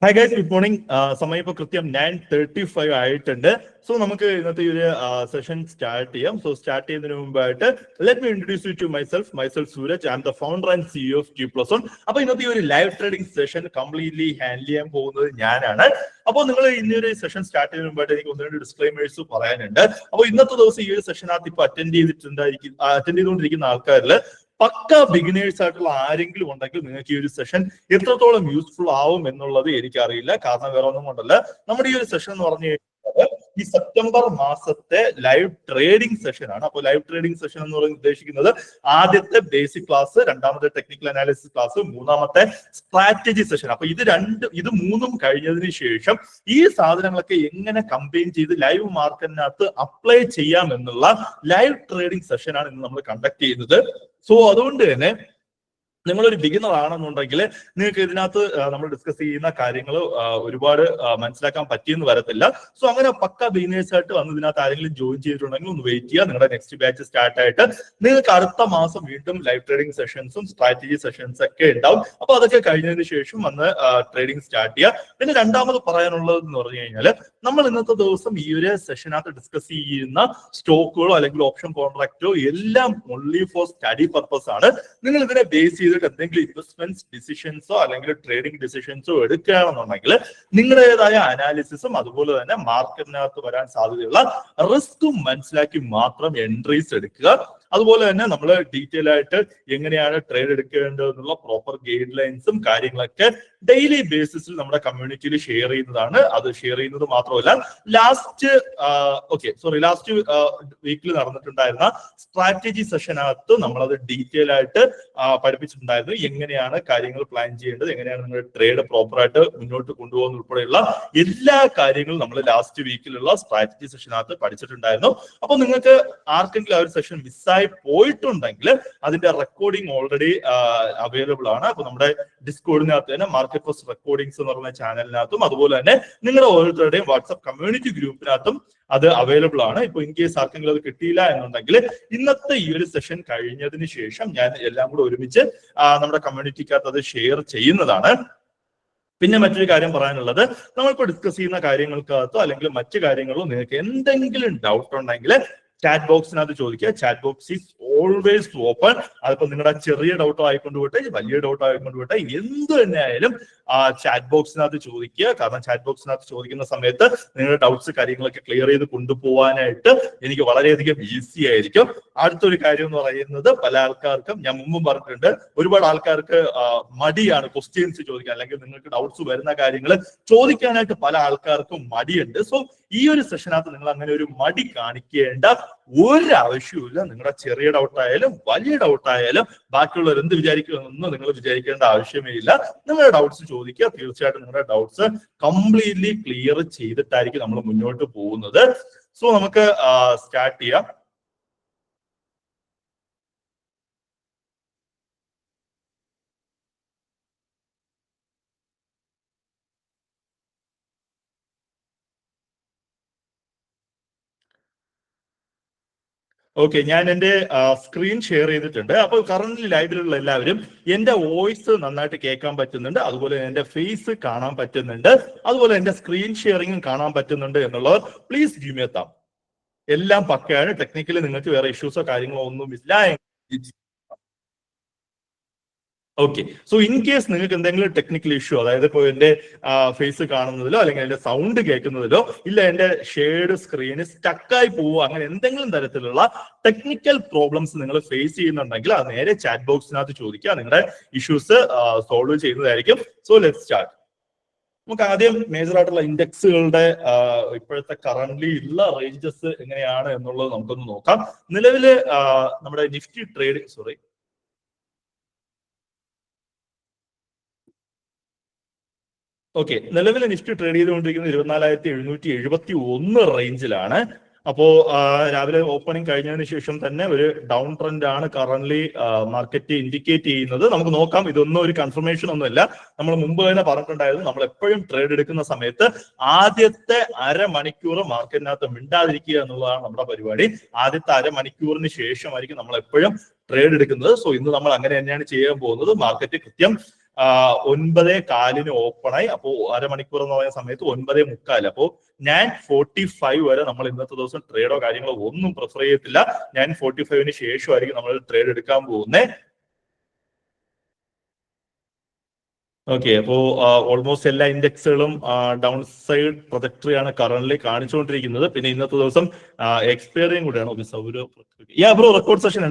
Hi guys, good morning. സമയം ഇപ്പോൾ കൃത്യം 9:35 ആയിട്ടുണ്ട്. സോ നമുക്ക് ഇന്നത്തെ ഒരു സെഷൻ സ്റ്റാർട്ട് ചെയ്യാം. സോ സ്റ്റാർട്ട് ചെയ്യുന്നതിന് മുമ്പായിട്ട് let me introduce you to myself Sooraj. I am the founder and CEO of T+1. അപ്പൊ ഇന്നത്തെ ഒരു live trading session completely handle ചെയ്യാൻ പോകുന്നത് ഞാനാണ്. അപ്പോൾ നിങ്ങൾ ഇന്നൊരു സെഷൻ സ്റ്റാർട്ട് ചെയ്യുന്നതിന് മുമ്പായിട്ട് എനിക്ക് ഒന്ന് രണ്ട് ഡിസ്ക്ലൈമേഴ്സ് പറയാനുണ്ട്. അപ്പോൾ ഇന്നത്തെ ദിവസം ഈ ഒരു സെഷനകത്ത് ഇപ്പൊ അറ്റൻഡ് ചെയ്തുകൊണ്ടിരിക്കുന്ന ആൾക്കാരിൽ പക്ക ബിഗിനേഴ്സ് ആയിട്ടുള്ള ആരെങ്കിലും ഉണ്ടെങ്കിൽ നിങ്ങൾക്ക് ഈ ഒരു സെഷൻ എത്രത്തോളം യൂസ്ഫുൾ ആവും എന്നുള്ളത് എനിക്കറിയില്ല. കാരണം വേറെ ഒന്നും കൊണ്ടല്ല, നമ്മുടെ ഈ ഒരു സെഷൻ എന്ന് പറഞ്ഞു കഴിഞ്ഞാൽ ഈ സെപ്റ്റംബർ മാസത്തെ ലൈവ് ട്രേഡിംഗ് സെഷൻ ആണ്. അപ്പോൾ ലൈവ് ട്രേഡിംഗ് സെഷൻ എന്ന് പറയുന്നത് ഉദ്ദേശിക്കുന്നത് ആദ്യത്തെ ബേസിക് ക്ലാസ്, രണ്ടാമത്തെ ടെക്നിക്കൽ അനാലിസിസ് ക്ലാസ്, മൂന്നാമത്തെ സ്ട്രാറ്റജി സെഷൻ. അപ്പൊ ഇത് മൂന്നും കഴിഞ്ഞതിന് ശേഷം ഈ സാധനങ്ങളൊക്കെ എങ്ങനെ കമ്പൈൻ ചെയ്ത് ലൈവ് മാർക്കറ്റിനകത്ത് അപ്ലൈ ചെയ്യാം എന്നുള്ള ലൈവ് ട്രേഡിംഗ് സെഷൻ ആണ് ഇന്ന് നമ്മൾ കണ്ടക്ട് ചെയ്യുന്നത്. സോ അതുകൊണ്ട് തന്നെ നിങ്ങളൊരു ബിഗിനർ ആണെന്നുണ്ടെങ്കിൽ നിങ്ങൾക്ക് ഇതിനകത്ത് നമ്മൾ ഡിസ്കസ് ചെയ്യുന്ന കാര്യങ്ങൾ ഒരുപാട് മനസ്സിലാക്കാൻ പറ്റിയെന്ന് വരത്തില്ല. സോ അങ്ങനെ പക്ക ബിഗിനേഴ്സ് ആയിട്ട് വന്ന് ഇതിനകത്ത് ആരെങ്കിലും ജോയിൻ ചെയ്തിട്ടുണ്ടെങ്കിൽ ഒന്ന് വെയിറ്റ് ചെയ്യുക. നിങ്ങളുടെ നെക്സ്റ്റ് ബാച്ച് സ്റ്റാർട്ട് ആയിട്ട് നിങ്ങൾക്ക് അടുത്ത മാസം വീണ്ടും ലൈവ് ട്രേഡിംഗ് സെഷൻസും സ്ട്രാറ്റജി സെഷൻസ് ഒക്കെ ഉണ്ടാവും. അപ്പൊ അതൊക്കെ കഴിഞ്ഞതിന് ശേഷം വന്ന് ട്രേഡിംഗ് സ്റ്റാർട്ട് ചെയ്യുക. പിന്നെ രണ്ടാമത് പറയാനുള്ളത് എന്ന് പറഞ്ഞു കഴിഞ്ഞാൽ നമ്മൾ ഇന്നത്തെ ദിവസം ഈ ഒരു സെഷനകത്ത് ഡിസ്കസ് ചെയ്യുന്ന സ്റ്റോക്കുകളോ അല്ലെങ്കിൽ ഓപ്ഷൻ കോൺട്രാക്റ്റോ എല്ലാം ഓൺലി ഫോർ സ്റ്റഡി പർപ്പസ് ആണ്. നിങ്ങൾ ഇതിനെ ബേസ് ചെയ്തിട്ട് എന്തെങ്കിലും ഇൻവെസ്റ്റ്മെന്റ് ഡിസിഷൻസോ അല്ലെങ്കിൽ ട്രേഡിംഗ് ഡിസിഷൻസോ എടുക്കുകയാണെന്നുണ്ടെങ്കിൽ നിങ്ങളുടേതായ അനാലിസിസും അതുപോലെ തന്നെ മാർക്കറ്റിനകത്ത് വരാൻ സാധ്യതയുള്ള റിസ്കും മനസ്സിലാക്കി മാത്രം എൻട്രീസ് എടുക്കുക. അതുപോലെ തന്നെ നമ്മൾ ഡീറ്റെയിൽ ആയിട്ട് എങ്ങനെയാണ് ട്രേഡ് എടുക്കേണ്ടതെന്നുള്ള പ്രോപ്പർ ഗൈഡ് ലൈൻസും കാര്യങ്ങളൊക്കെ ഡെയിലി ബേസിസിൽ നമ്മുടെ കമ്മ്യൂണിറ്റിയിൽ ഷെയർ ചെയ്യുന്നതാണ്. അത് ഷെയർ ചെയ്യുന്നത് മാത്രമല്ല ലാസ്റ്റ് വീക്കിൽ നടന്നിട്ടുണ്ടായിരുന്ന സ്ട്രാറ്റജി സെഷനകത്ത് നമ്മളത് ഡീറ്റെയിൽ ആയിട്ട് പഠിപ്പിച്ചിട്ടുണ്ടായിരുന്നു. എങ്ങനെയാണ് കാര്യങ്ങൾ പ്ലാൻ ചെയ്യേണ്ടത്, എങ്ങനെയാണ് നിങ്ങളുടെ ട്രേഡ് പ്രോപ്പറായിട്ട് മുന്നോട്ട് കൊണ്ടുപോകുന്ന ഉൾപ്പെടെയുള്ള എല്ലാ കാര്യങ്ങളും നമ്മൾ ലാസ്റ്റ് വീക്കിലുള്ള സ്ട്രാറ്റജി സെഷനകത്ത് പഠിച്ചിട്ടുണ്ടായിരുന്നു. അപ്പോൾ നിങ്ങൾക്ക് ആർക്കെങ്കിലും ആ ഒരു സെഷൻ മിസ്സായി പോയിട്ടുണ്ടെങ്കിൽ അതിന്റെ റെക്കോർഡിംഗ് ഓൾറെഡി അവൈലബിൾ ആണ്. അപ്പൊ നമ്മുടെ ഡിസ്കോഡിനകത്ത് തന്നെ മാർക്കറ്റ് ഫോഴ്സ് റെക്കോർഡിംഗ്സ് എന്ന് പറയുന്ന ചാനലിനകത്തും അതുപോലെ തന്നെ നിങ്ങളുടെ ഓരോരുത്തരുടെയും വാട്സ്ആപ്പ് കമ്മ്യൂണിറ്റി ഗ്രൂപ്പിനകത്തും അത് അവൈലബിൾ ആണ്. ഇപ്പൊ ഇൻ കേസ് ആർക്കെങ്കിലും അത് കിട്ടിയില്ല എന്നുണ്ടെങ്കിൽ ഇന്നത്തെ ഈ ഒരു സെഷൻ കഴിഞ്ഞതിന് ശേഷം ഞാൻ എല്ലാം കൂടെ ഒരുമിച്ച് നമ്മുടെ കമ്മ്യൂണിറ്റിക്കകത്ത് അത് ഷെയർ ചെയ്യുന്നതാണ്. പിന്നെ മറ്റൊരു കാര്യം പറയാനുള്ളത്, നമ്മളിപ്പോൾ ഡിസ്കസ് ചെയ്യുന്ന കാര്യങ്ങൾക്കകത്തോ അല്ലെങ്കിൽ മറ്റു കാര്യങ്ങളിലോ നിങ്ങൾക്ക് എന്തെങ്കിലും ഡൗട്ട് ഉണ്ടെങ്കിൽ ചാറ്റ് ബോക്സിനകത്ത് ചോദിക്കുക. Chat box is always open. അതിപ്പോ നിങ്ങളുടെ ചെറിയ ഡൗട്ടോ ആയിക്കൊണ്ട് പോട്ടെ, വലിയ ഡൗട്ടോ ആയിക്കൊണ്ട് പോട്ടെ, എന്ത് തന്നെ ആയാലും ചാറ്റ് ബോക്സിനകത്ത് ചോദിക്കുക. കാരണം ചാറ്റ് ബോക്സിനകത്ത് ചോദിക്കുന്ന സമയത്ത് നിങ്ങളുടെ ഡൗട്ട്സ് കാര്യങ്ങളൊക്കെ ക്ലിയർ ചെയ്ത് കൊണ്ടുപോകാനായിട്ട് എനിക്ക് വളരെയധികം ഈസി ആയിരിക്കും. അടുത്തൊരു കാര്യം എന്ന് പറയുന്നത്, പല ആൾക്കാർക്കും ഞാൻ മുമ്പും പറഞ്ഞിട്ടുണ്ട്, ഒരുപാട് ആൾക്കാർക്ക് മടിയാണ് ക്വസ്റ്റ്യൻസ് ചോദിക്കാൻ, അല്ലെങ്കിൽ നിങ്ങൾക്ക് ഡൗട്ട്സ് വരുന്ന കാര്യങ്ങൾ ചോദിക്കാനായിട്ട് പല ആൾക്കാർക്കും മടിയുണ്ട്. സോ ഈ ഒരു സെഷനകത്ത് നിങ്ങൾ അങ്ങനെ ഒരു മടി കാണിക്കേണ്ട ഒരു ആവശ്യമില്ല. നിങ്ങളുടെ ചെറിയ ഡൗട്ടായാലും വലിയ ഡൗട്ടായാലും ബാക്കിയുള്ളവർ എന്ത് വിചാരിക്കുമെന്ന് നിങ്ങൾ വിചാരിക്കേണ്ട ആവശ്യമേ ഇല്ല. നിങ്ങളുടെ ഡൗട്ട്സ് ചോദിക്കുക. തീർച്ചയായിട്ടും നിങ്ങളുടെ ഡൗട്ട്സ് കംപ്ലീറ്റ്ലി ക്ലിയർ ചെയ്തിട്ടായിരിക്കും നമ്മൾ മുന്നോട്ട് പോകുന്നത്. സോ നമുക്ക് സ്റ്റാർട്ട് ചെയ്യാം. ഓക്കെ, ഞാൻ എന്റെ സ്ക്രീൻ ഷെയർ ചെയ്തിട്ടുണ്ട്. അപ്പോൾ കറന്റ് ലൈവിലുള്ള എല്ലാവരും എന്റെ വോയിസ് നന്നായിട്ട് കേൾക്കാൻ പറ്റുന്നുണ്ട്, അതുപോലെ എന്റെ ഫേസ് കാണാൻ പറ്റുന്നുണ്ട്, അതുപോലെ എന്റെ സ്ക്രീൻ ഷെയറിംഗും കാണാൻ പറ്റുന്നുണ്ട് എന്നുള്ളവർ please give me a thumb. എല്ലാം പക്കയാണ്. ടെക്നിക്കലി നിങ്ങൾക്ക് വേറെ ഇഷ്യൂസോ കാര്യങ്ങളോ ഒന്നുമില്ല. ഓക്കെ, സോ ഇൻ കേസ് നിങ്ങൾക്ക് എന്തെങ്കിലും ടെക്നിക്കൽ ഇഷ്യൂ, അതായത് ഇപ്പോൾ എന്റെ ഫേസ് കാണുന്നതിലോ അല്ലെങ്കിൽ എന്റെ സൗണ്ട് കേൾക്കുന്നതിലോ, ഇല്ല എന്റെ ഷെയർഡ് സ്ക്രീന് സ്റ്റക്കായി പോവോ, അങ്ങനെ എന്തെങ്കിലും തരത്തിലുള്ള ടെക്നിക്കൽ പ്രോബ്ലംസ് നിങ്ങൾ ഫേസ് ചെയ്യുന്നുണ്ടെങ്കിൽ അത് നേരെ ചാറ്റ് ബോക്സിനകത്ത് ചോദിക്കുക. നിങ്ങളുടെ ഇഷ്യൂസ് സോൾവ് ചെയ്യുന്നതായിരിക്കും. So let's start. നമുക്ക് ആദ്യം മേജർ ആയിട്ടുള്ള ഇൻഡെക്സുകളുടെ ഇപ്പോഴത്തെ കറന്റ്ലി ഉള്ള റേഞ്ചസ് എങ്ങനെയാണ് എന്നുള്ളത് നമുക്കൊന്ന് നോക്കാം. നിലവില് നമ്മുടെ നിഫ്റ്റി ട്രേഡ് നിലവിൽ നിഫ്റ്റി ട്രേഡ് ചെയ്തുകൊണ്ടിരിക്കുന്നത് 24,771 റേഞ്ചിലാണ്. അപ്പോ രാവിലെ ഓപ്പണിംഗ് കഴിഞ്ഞതിന് ശേഷം തന്നെ ഒരു ഡൗൺ ട്രെൻഡ് ആണ് കറന്റ്ലി മാർക്കറ്റ് ഇൻഡിക്കേറ്റ് ചെയ്യുന്നത്. നമുക്ക് നോക്കാം. ഇതൊന്നും ഒരു കൺഫർമേഷൻ ഒന്നുമില്ല. നമ്മൾ മുമ്പ് തന്നെ പറഞ്ഞിട്ടുണ്ടായിരുന്നു, നമ്മൾ എപ്പോഴും ട്രേഡ് എടുക്കുന്ന സമയത്ത് ആദ്യത്തെ അരമണിക്കൂർ മാർക്കറ്റിനകത്ത് മിണ്ടാതിരിക്കുക എന്നുള്ളതാണ് നമ്മുടെ പരിപാടി. ആദ്യത്തെ അരമണിക്കൂറിന് ശേഷമായിരിക്കും നമ്മൾ എപ്പോഴും ട്രേഡ് എടുക്കുന്നത്. സോ ഇന്ന് നമ്മൾ അങ്ങനെ തന്നെയാണ് ചെയ്യാൻ പോകുന്നത്. മാർക്കറ്റ് കൃത്യം 9:15 ഓപ്പണായി. അപ്പോ അരമണിക്കൂർ എന്ന് പറയുന്ന സമയത്ത് 9:45. അപ്പോ 9:45 വരെ നമ്മൾ ഇന്നത്തെ ദിവസം ട്രേഡോ കാര്യങ്ങളോ ഒന്നും പ്രിഫർ ചെയ്യത്തില്ല. 9:45 ശേഷമായിരിക്കും നമ്മൾ ട്രേഡ് എടുക്കാൻ പോകുന്നത്. ഓക്കെ, അപ്പോ ഓൾമോസ്റ്റ് എല്ലാ ഇൻഡെക്സുകളും ഡൗൺ സൈഡ് പ്രൊജക്ടറി ആണ് കറന്റ് കാണിച്ചുകൊണ്ടിരിക്കുന്നത്. പിന്നെ ഇന്നത്തെ ദിവസം എക്സ്പയറിയും കൂടെയാണ്. ബ്രോ റെക്കോർഡ് സെഷൻ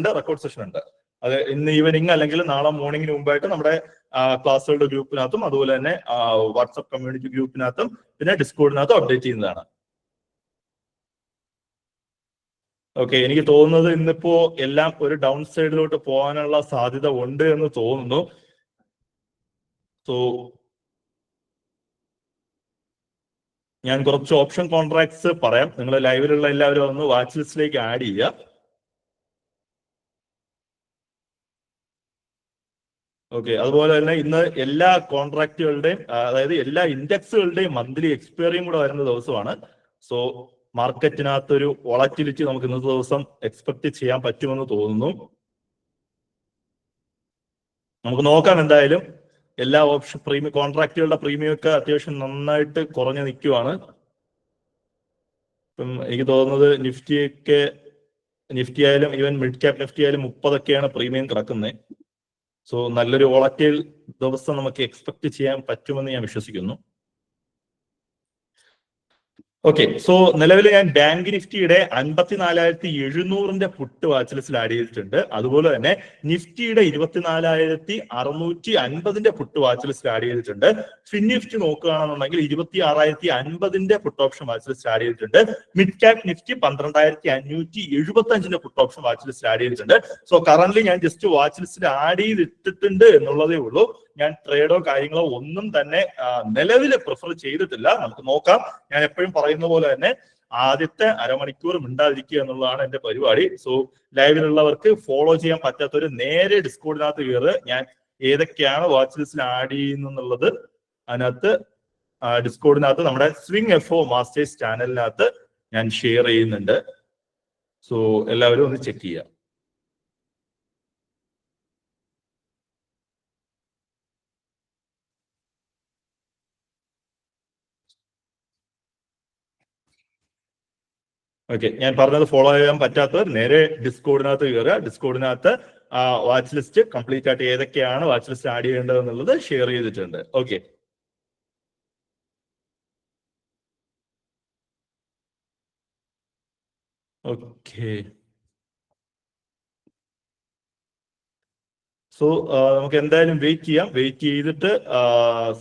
ഉണ്ട്. അത് ഇന്ന് ഈവനിങ് അല്ലെങ്കിൽ നാളെ മോർണിംഗിന് മുമ്പായിട്ട് നമ്മുടെ ക്ലാസ്സുകളുടെ ഗ്രൂപ്പിനകത്തും അതുപോലെ തന്നെ വാട്സ്ആപ്പ് കമ്മ്യൂണിറ്റി ഗ്രൂപ്പിനകത്തും പിന്നെ ഡിസ്കോഡിനകത്തും അപ്ഡേറ്റ് ചെയ്യുന്നതാണ്. ഓക്കെ, എനിക്ക് തോന്നുന്നത് ഇന്നിപ്പോ എല്ലാം ഒരു ഡൗൺ സൈഡിലോട്ട് പോകാനുള്ള സാധ്യത ഉണ്ട് എന്ന് തോന്നുന്നു. സോ ഞാൻ കുറച്ച് ഓപ്ഷൻ കോൺട്രാക്ട്സ് പറയാം. നിങ്ങൾ ലൈവിലുള്ള എല്ലാവരും ഒന്ന് വാച്ച് ലിസ്റ്റിലേക്ക് ആഡ് ചെയ്യുക. ഓക്കെ, അതുപോലെ തന്നെ ഇന്ന് എല്ലാ കോൺട്രാക്റ്റുകളുടെയും അതായത് എല്ലാ ഇൻഡെക്സുകളുടെയും മന്ത്ലി എക്സ്പയറിയും കൂടെ വരുന്ന ദിവസമാണ്. സോ മാർക്കറ്റിനകത്തൊരു വോളറ്റിലിറ്റി നമുക്ക് ഇന്നത്തെ ദിവസം എക്സ്പെക്ട് ചെയ്യാൻ പറ്റുമെന്ന് തോന്നുന്നു. നമുക്ക് നോക്കാം. എന്തായാലും എല്ലാ ഓപ്ഷൻ പ്രീമിയം കോൺട്രാക്റ്റുകളുടെ പ്രീമിയം ഒക്കെ അത്യാവശ്യം നന്നായിട്ട് കുറഞ്ഞു നിൽക്കുവാണ്. ഇപ്പം എനിക്ക് തോന്നുന്നത് നിഫ്റ്റി ആയാലും ഈവൻ മിഡ് ക്യാപ് നിഫ്റ്റി ആയാലും 30 പ്രീമിയം കിടക്കുന്നത്. സോ നല്ലൊരു വോളറ്റൈൽ ദിവസം നമുക്ക് എക്സ്പെക്ട് ചെയ്യാൻ പറ്റുമെന്ന് ഞാൻ വിശ്വസിക്കുന്നു. ഓക്കെ, സോ നിലവിൽ ഞാൻ ബാങ്ക് നിഫ്റ്റിയുടെ 54,700 പുട്ട് വാച്ച് ലിസ്റ്റിൽ ആഡ് ചെയ്തിട്ടുണ്ട്. അതുപോലെ തന്നെ നിഫ്റ്റിയുടെ 24,650 പുട്ട് വാച്ച് ലിസ്റ്റിൽ ആഡ് ചെയ്തിട്ടുണ്ട്. ഫിൻ നിഫ്റ്റി നോക്കുകയാണെന്നുണ്ടെങ്കിൽ 26,050 put option watch list add ചെയ്തിട്ടുണ്ട്. Mid cap Nifty 12,575 put option watch list add ചെയ്തിട്ടുണ്ട്. സോ കറന്റ് ഞാൻ ജസ്റ്റ് വാച്ച് ലിസ്റ്റിൽ ആഡ് ചെയ്തിട്ടുണ്ട് എന്നുള്ളതേ ഉള്ളൂ. ഞാൻ ട്രേഡോ കാര്യങ്ങളോ ഒന്നും തന്നെ നിലവിൽ പ്രിഫർ ചെയ്തിട്ടില്ല. നമുക്ക് നോക്കാം. ഞാൻ എപ്പോഴും പറയുന്ന പോലെ തന്നെ ആദ്യത്തെ അരമണിക്കൂർ മിണ്ടാതിരിക്കുക എന്നുള്ളതാണ് എന്റെ പരിപാടി. സോ ലൈവിലുള്ളവർക്ക് ഫോളോ ചെയ്യാൻ പറ്റാത്തവര് നേരെ ഡിസ്കോഡിനകത്ത് കയറുക. ഞാൻ ഏതൊക്കെയാണ് വാച്ച് ലിസ്റ്റിൽ ആഡ് ചെയ്യുന്നുള്ളത് അതിനകത്ത് ഡിസ്കോഡിനകത്ത് നമ്മുടെ സ്വിംഗ് എഫ് ഒ മാസ്റ്റേഴ്സ് ചാനലിനകത്ത് ഞാൻ ഷെയർ ചെയ്യുന്നുണ്ട്. സോ എല്ലാവരും ഒന്ന് ചെക്ക് ചെയ്യുക. ഓക്കെ, ഞാൻ പറഞ്ഞത് ഫോളോ ചെയ്യാൻ പറ്റാത്തവർ നേരെ ഡിസ്കോഡിനകത്ത് കയറുക. ഡിസ്കോഡിനകത്ത് വാച്ച് ലിസ്റ്റ് കംപ്ലീറ്റ് ആയിട്ട് ഏതൊക്കെയാണ് വാച്ച് ലിസ്റ്റ് ആഡ് ചെയ്യേണ്ടത് എന്നുള്ളത് ഷെയർ ചെയ്തിട്ടുണ്ട്. ഓക്കെ, സോ നമുക്ക് എന്തായാലും വെയിറ്റ് ചെയ്യാം. വെയിറ്റ് ചെയ്തിട്ട്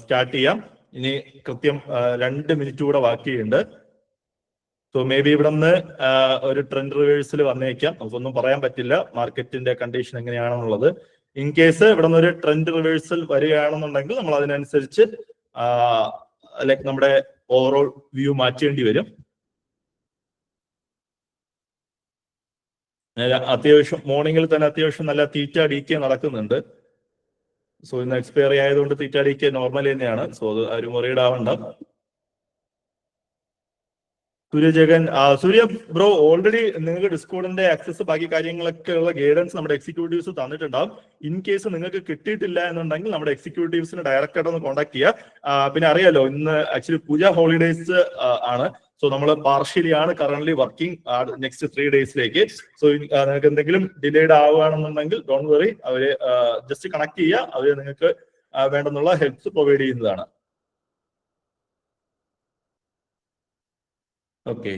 സ്റ്റാർട്ട് ചെയ്യാം. ഇനി കൃത്യം 2 മിനിറ്റ് കൂടെ ബാക്കിയുണ്ട്. സോ മേ ബി ഇവിടെ നിന്ന് ഒരു ട്രെൻഡ് റിവേഴ്സൽ വന്നേക്കാം. നമുക്കൊന്നും പറയാൻ പറ്റില്ല മാർക്കറ്റിന്റെ കണ്ടീഷൻ എങ്ങനെയാണെന്നുള്ളത്. ഇൻ കേസ് ഇവിടെ നിന്ന് ഒരു ട്രെൻഡ് റിവേഴ്സൽ വരികയാണെന്നുണ്ടെങ്കിൽ നമ്മൾ അതിനനുസരിച്ച് ലൈക്ക് നമ്മുടെ ഓവറോൾ വ്യൂ മാറ്റേണ്ടി വരും. അത്യാവശ്യം മോർണിംഗിൽ തന്നെ അത്യാവശ്യം നല്ല തീറ്റ ഡീക്കെ നടക്കുന്നുണ്ട്. സോ ഇന്ന് എക്സ്പയറി ആയതുകൊണ്ട് തീറ്റ ഡീക്കെ നോർമൽ തന്നെയാണ്. സോ അത് ആരും വറീഡ് ആവണ്ട. സൂര്യ ബ്രോ ഓൾറെഡി നിങ്ങൾക്ക് ഡിസ്കോഡിന്റെ ആക്സസ് ബാക്കി കാര്യങ്ങളൊക്കെ ഉള്ള ഗൈഡൻസ് നമ്മുടെ എക്സിക്യൂട്ടീവ്സ് തന്നിട്ടുണ്ടാവും. ഇൻ കേസ് നിങ്ങൾക്ക് കിട്ടിയിട്ടില്ല എന്നുണ്ടെങ്കിൽ നമ്മുടെ എക്സിക്യൂട്ടീവ്സിനെ ഡയറക്റ്റ് ആയിട്ട് ഒന്ന് കോൺടാക്ട് ചെയ്യുക. പിന്നെ അറിയാലോ ഇന്ന് ആക്ച്വലി പൂജ ഹോളിഡേയ്സ് ആണ്. സോ നമ്മൾ പാർഷ്യലി ആണ് കറന്റ് വർക്കിംഗ് നെക്സ്റ്റ് 3 ഡേയ്സിലേക്ക്. സോ നിങ്ങൾക്ക് എന്തെങ്കിലും ഡിലേഡ് ആവുകയാണെന്നുണ്ടെങ്കിൽ ഡോണ്ട് വറി, അവര് ജസ്റ്റ് കണക്ട് ചെയ്യുക. അവര് നിങ്ങൾക്ക് വേണ്ടെന്നുള്ള ഹെൽപ്സ് പ്രൊവൈഡ് ചെയ്യുന്നതാണ്. ഓക്കെ,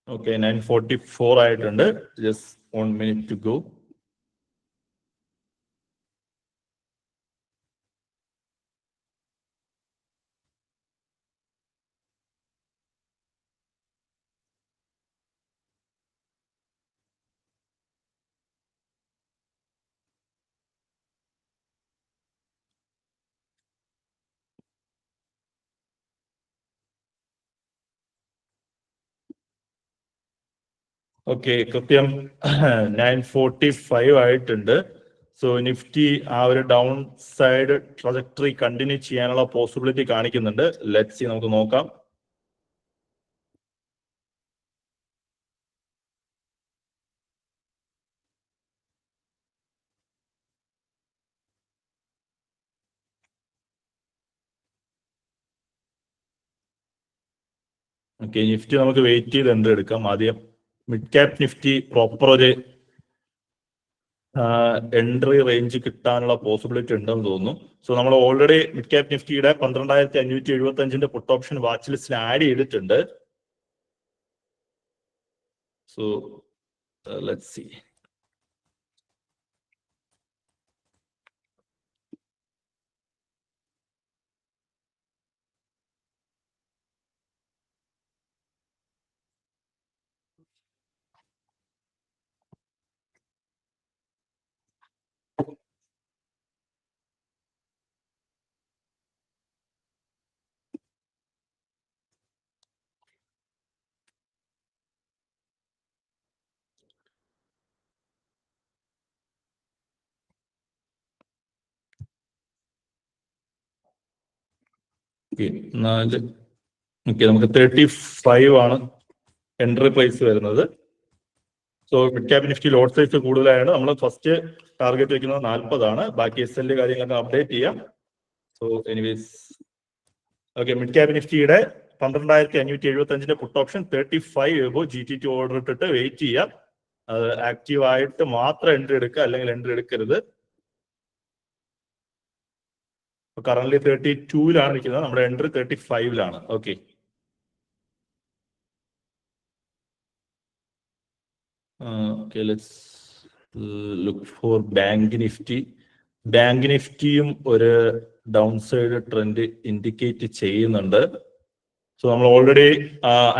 ഓക്കെ 9:44 ആയിട്ടുണ്ട്. Just 1 minute to go. Okay, കൃത്യം 9:45 ആയിട്ടുണ്ട്. സോ നിഫ്റ്റി ആ ഒരു ഡൗൺ സൈഡ് ട്രജക്ടറി കണ്ടിന്യൂ ചെയ്യാനുള്ള പോസിബിലിറ്റി കാണിക്കുന്നുണ്ട്. ലെറ്റ്സ് സി, നമുക്ക് നോക്കാം. ഓക്കെ, നിഫ്റ്റി നമുക്ക് വെയിറ്റ് ചെയ്ത് എൻട്രി എടുക്കാം. ആദ്യം മിഡ് ക്യാപ് നിഫ്റ്റി പ്രോപ്പർ ഒരു എൻട്രി റേഞ്ച് കിട്ടാനുള്ള പോസിബിലിറ്റി ഉണ്ടെന്ന് തോന്നുന്നു. സോ നമ്മൾ ഓൾറെഡി മിഡ് ക്യാപ് നിഫ്റ്റിയുടെ 12,575 പുട്ട് ഓപ്ഷൻ വാച്ച് ലിസ്റ്റിൽ ആഡ് ചെയ്തിട്ടുണ്ട്. So let's see. നമുക്ക് 35 ആണ് എൻട്രി പ്രൈസ് വരുന്നത്. So mid cap Nifty lot size കൂടുതലായാണ് നമ്മൾ ഫസ്റ്റ് ടാർഗറ്റ് വെക്കുന്നത് 40 ആണ്. ബാക്കി എസ് എല്ലിന്റെ കാര്യങ്ങളൊക്കെ അപ്ഡേറ്റ് ചെയ്യാം. So anyways, okay, mid cap നിഫ്റ്റിയുടെ 12,575 put option 35 above GT2 order ഇട്ടിട്ട് വെയിറ്റ് ചെയ്യാം. അത് ആക്റ്റീവ് ആയിട്ട് മാത്രം എൻട്രി എടുക്കുക, അല്ലെങ്കിൽ എൻട്രി എടുക്കരുത്. കറന്റ് 32-ലാണ് നിൽക്കുന്നത്, നമ്മുടെ എൻട്രി 35-ലാണ്. Okay, let's look for bank Nifty. Bank നിഫ്റ്റിയും ഒരു ഡൗൺ സൈഡ് ട്രെൻഡ് ഇൻഡിക്കേറ്റ് ചെയ്യുന്നുണ്ട്. സോ നമ്മൾ already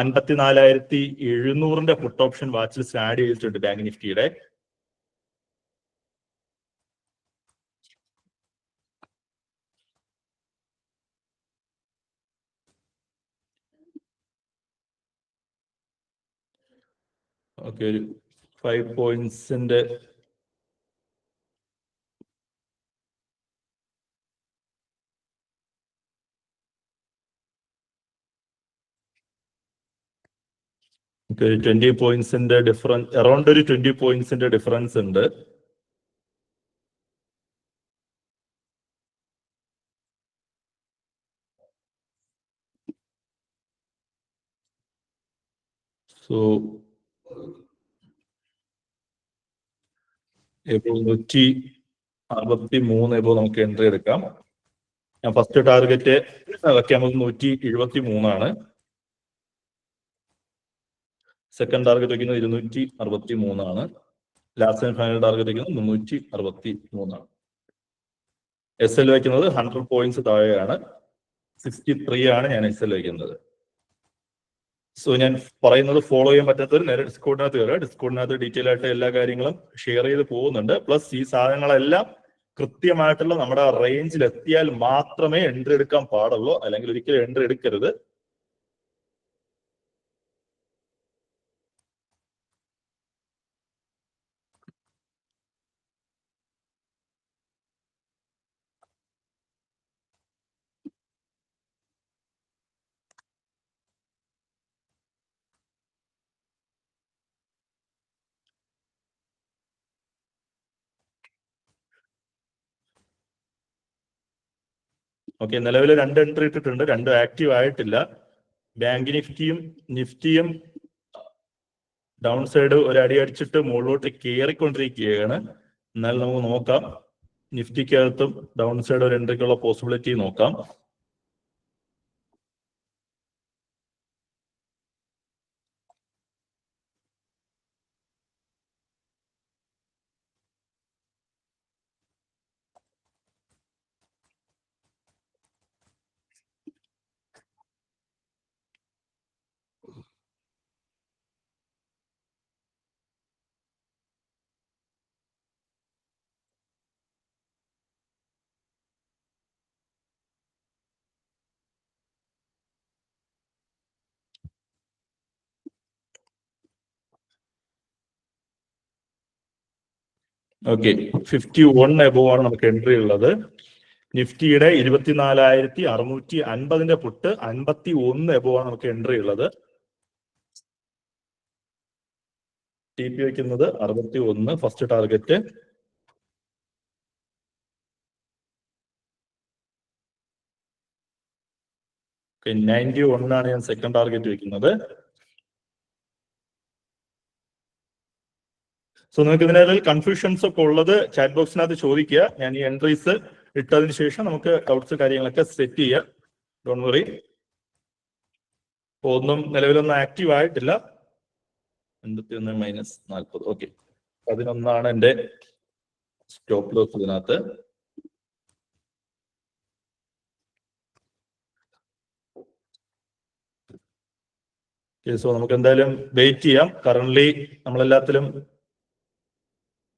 54,700 put option watch list add ചെയ്തിട്ടുണ്ട് ബാങ്ക് നിഫ്റ്റിയുടെ. ഓക്കെ, ഒരു 5 പോയിന്റ്സിന്റെ ഒരു 20 പോയിന്റ്സിന്റെ ഡിഫറൻസ്, അറൌണ്ട് ഒരു 20 പോയിന്റ്സിന്റെ ഡിഫറൻസ് ഉണ്ട്. സോ 163 എബോ നമുക്ക് എൻട്രി എടുക്കാം. ഞാൻ ഫസ്റ്റ് ടാർഗറ്റ് വെക്കാമത് 173 സെക്കൻഡ് ടാർഗറ്റ് വയ്ക്കുന്നത് 263. ലാസ്റ്റ് ആൻഡ് ഫൈനൽ ടാർഗറ്റ് വയ്ക്കുന്നത് 363. എസ് എൽ വയ്ക്കുന്നത് 100 പോയിന്റ്സ് താഴെയാണ്. 63 ആണ് ഞാൻ എസ് എൽ വയ്ക്കുന്നത്. സോ ഞാൻ പറയുന്നത് ഫോളോ ചെയ്യാൻ പറ്റാത്തവർ നേരെ ഡിസ്കോഡിനകത്ത് കയറുക. ഡിസ്കോഡിനകത്ത് ഡീറ്റെയിൽ ആയിട്ട് എല്ലാ കാര്യങ്ങളും ഷെയർ ചെയ്ത് പോകുന്നുണ്ട്. പ്ലസ് ഈ സാധനങ്ങളെല്ലാം കൃത്യമായിട്ടുള്ള നമ്മുടെ റേഞ്ചിൽ എത്തിയാൽ മാത്രമേ എൻട്രി എടുക്കാൻ പാടുള്ളൂ, അല്ലെങ്കിൽ ഒരിക്കലും എൻട്രി എടുക്കരുത്. ഓക്കെ, നിലവിൽ 2 എൻട്രി ഇട്ടിട്ടുണ്ട്, 2 ആക്റ്റീവ് ആയിട്ടില്ല. ബാങ്ക് നിഫ്റ്റിയും ഡൗൺ സൈഡ് ഒരു അടി അടിച്ചിട്ട് മുകളിലോട്ട് കയറിക്കൊണ്ടിരിക്കുകയാണ്. എന്നാൽ നമുക്ക് നോക്കാം, നിഫ്റ്റിക്കകത്തും ഡൗൺ സൈഡ് ഒരു എൻട്രിക്കുള്ള പോസിബിലിറ്റി നോക്കാം. ഓക്കെ, 51 എബോവ് ആണ് നമുക്ക് എൻട്രി ഉള്ളത്. നിഫ്റ്റിയുടെ 24,650 പുട്ട് 51 എബോവ് ആണ് നമുക്ക് എൻട്രി ഉള്ളത്. ടി പി വയ്ക്കുന്നത് 61 ഫസ്റ്റ് ടാർഗറ്റ്. ഓക്കെ, 91 ആണ് ഞാൻ സെക്കൻഡ് ടാർഗറ്റ് വെക്കുന്നത്. സോ നിങ്ങൾക്ക് ഇതിനിടയിൽ കൺഫ്യൂഷൻസ് ഒക്കെ ഉള്ളത് ചാറ്റ് ബോക്സിനകത്ത് ചോദിക്കുക. ഞാൻ ഈ എൻട്രീസ് ഇട്ടതിന് ശേഷം നമുക്ക് ഡൗട്ട്സ് കാര്യങ്ങളൊക്കെ സെറ്റ് ചെയ്യാം. Don't worry. ഒന്നും നിലവിലൊന്നും ആക്റ്റീവ് ആയിട്ടില്ല. 81 മൈനസ് 40. ഓക്കെ, 11 എന്റെ സ്റ്റോപ്പ് ലോസ് ഇതിനകത്ത്. സോ നമുക്ക് എന്തായാലും വെയിറ്റ് ചെയ്യാം. കറന്റ്ലി നമ്മളെല്ലാത്തിലും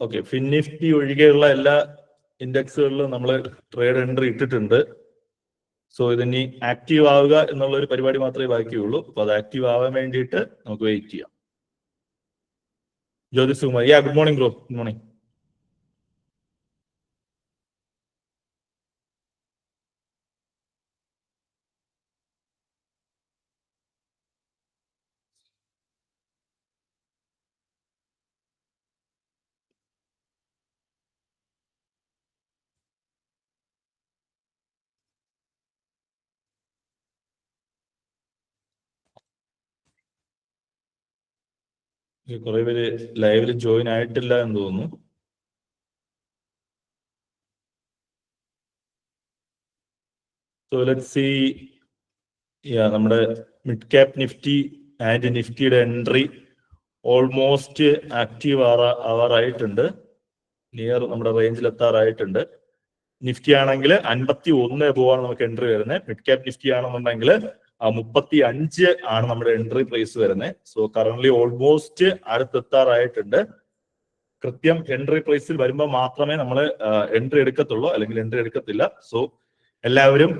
ഓക്കെ, ഫിൻ നിഫ്റ്റി ഒഴികെയുള്ള എല്ലാ ഇൻഡെക്സുകളിലും നമ്മൾ ട്രേഡ് എൻട്രി ഇട്ടിട്ടുണ്ട്. സോ ഇതിനി ആക്റ്റീവ് ആവുക എന്നുള്ള ഒരു പരിപാടി മാത്രമേ ബാക്കിയുള്ളൂ. അപ്പൊ അത് ആക്റ്റീവ് ആവാൻ വേണ്ടിയിട്ട് നമുക്ക് വെയിറ്റ് ചെയ്യാം. Jyothish Kumar, good morning bro. Good morning. കുറെ പേര് ലൈവിൽ ജോയിൻ ആയിട്ടില്ല എന്ന് തോന്നുന്നു. So let's see. നമ്മുടെ മിഡ് ക്യാപ് നിഫ്റ്റി ആൻഡ് നിഫ്റ്റിയുടെ എൻട്രി ഓൾമോസ്റ്റ് ആക്റ്റീവ് ആവാറായിട്ടുണ്ട്. നിയർ നമ്മുടെ റേഞ്ചിൽ എത്താറായിട്ടുണ്ട്. നിഫ്റ്റി ആണെങ്കിൽ 51 എബോവ് ആണ് നമുക്ക് എൻട്രി വരുന്നത്. മിഡ് ക്യാപ് നിഫ്റ്റി ആണെന്നുണ്ടെങ്കിൽ 35 ആണ് നമ്മുടെ എൻട്രി പ്രൈസ് വരുന്നത്. സോ കറന്റ്ലി ഓൾമോസ്റ്റ് അടുത്തെത്താറായിട്ടുണ്ട്. കൃത്യം എൻട്രി പ്രൈസിൽ വരുമ്പോൾ മാത്രമേ നമ്മൾ എൻട്രി എടുക്കത്തുള്ളൂ, അല്ലെങ്കിൽ എൻട്രി എടുക്കത്തില്ല. സോ എല്ലാവരും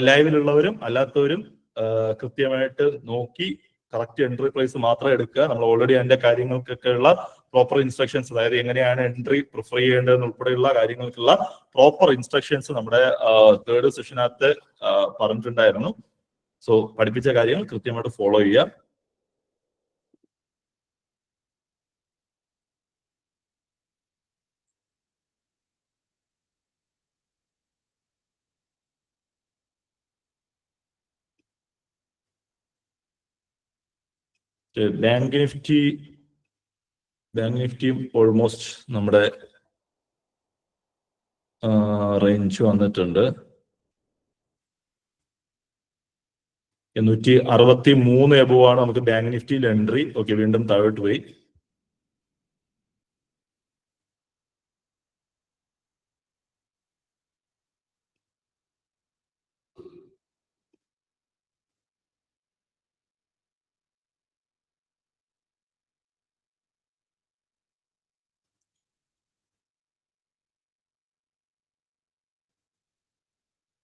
ലൈവിലുള്ളവരും അല്ലാത്തവരും കൃത്യമായിട്ട് നോക്കി കറക്റ്റ് എൻട്രി പ്രൈസ് മാത്രം എടുക്കുക. നമ്മൾ ഓൾറെഡി അതിന്റെ കാര്യങ്ങൾക്കൊക്കെ ഉള്ള പ്രോപ്പർ ഇൻസ്ട്രക്ഷൻസ്, അതായത് എങ്ങനെയാണ് എൻട്രി പ്രിഫർ ചെയ്യേണ്ടതെന്ന് ഉൾപ്പെടെയുള്ള കാര്യങ്ങൾക്കുള്ള പ്രോപ്പർ ഇൻസ്ട്രക്ഷൻസ് നമ്മുടെ തേർഡ് സെഷനകത്ത് പറഞ്ഞിട്ടുണ്ടായിരുന്നു. സോ പഠിപ്പിച്ച കാര്യങ്ങൾ കൃത്യമായിട്ട് ഫോളോ ചെയ്യുക. ബാങ്ക് നിഫ്റ്റി ഓൾമോസ്റ്റ് നമ്മുടെ റേഞ്ച് വന്നിട്ടുണ്ട്. 163 എബോവ് ആണ് നമുക്ക് ബാങ്ക് നിഫ്റ്റിയിൽ എൻട്രി. ഓക്കെ, വീണ്ടും താഴോട്ട് പോയി.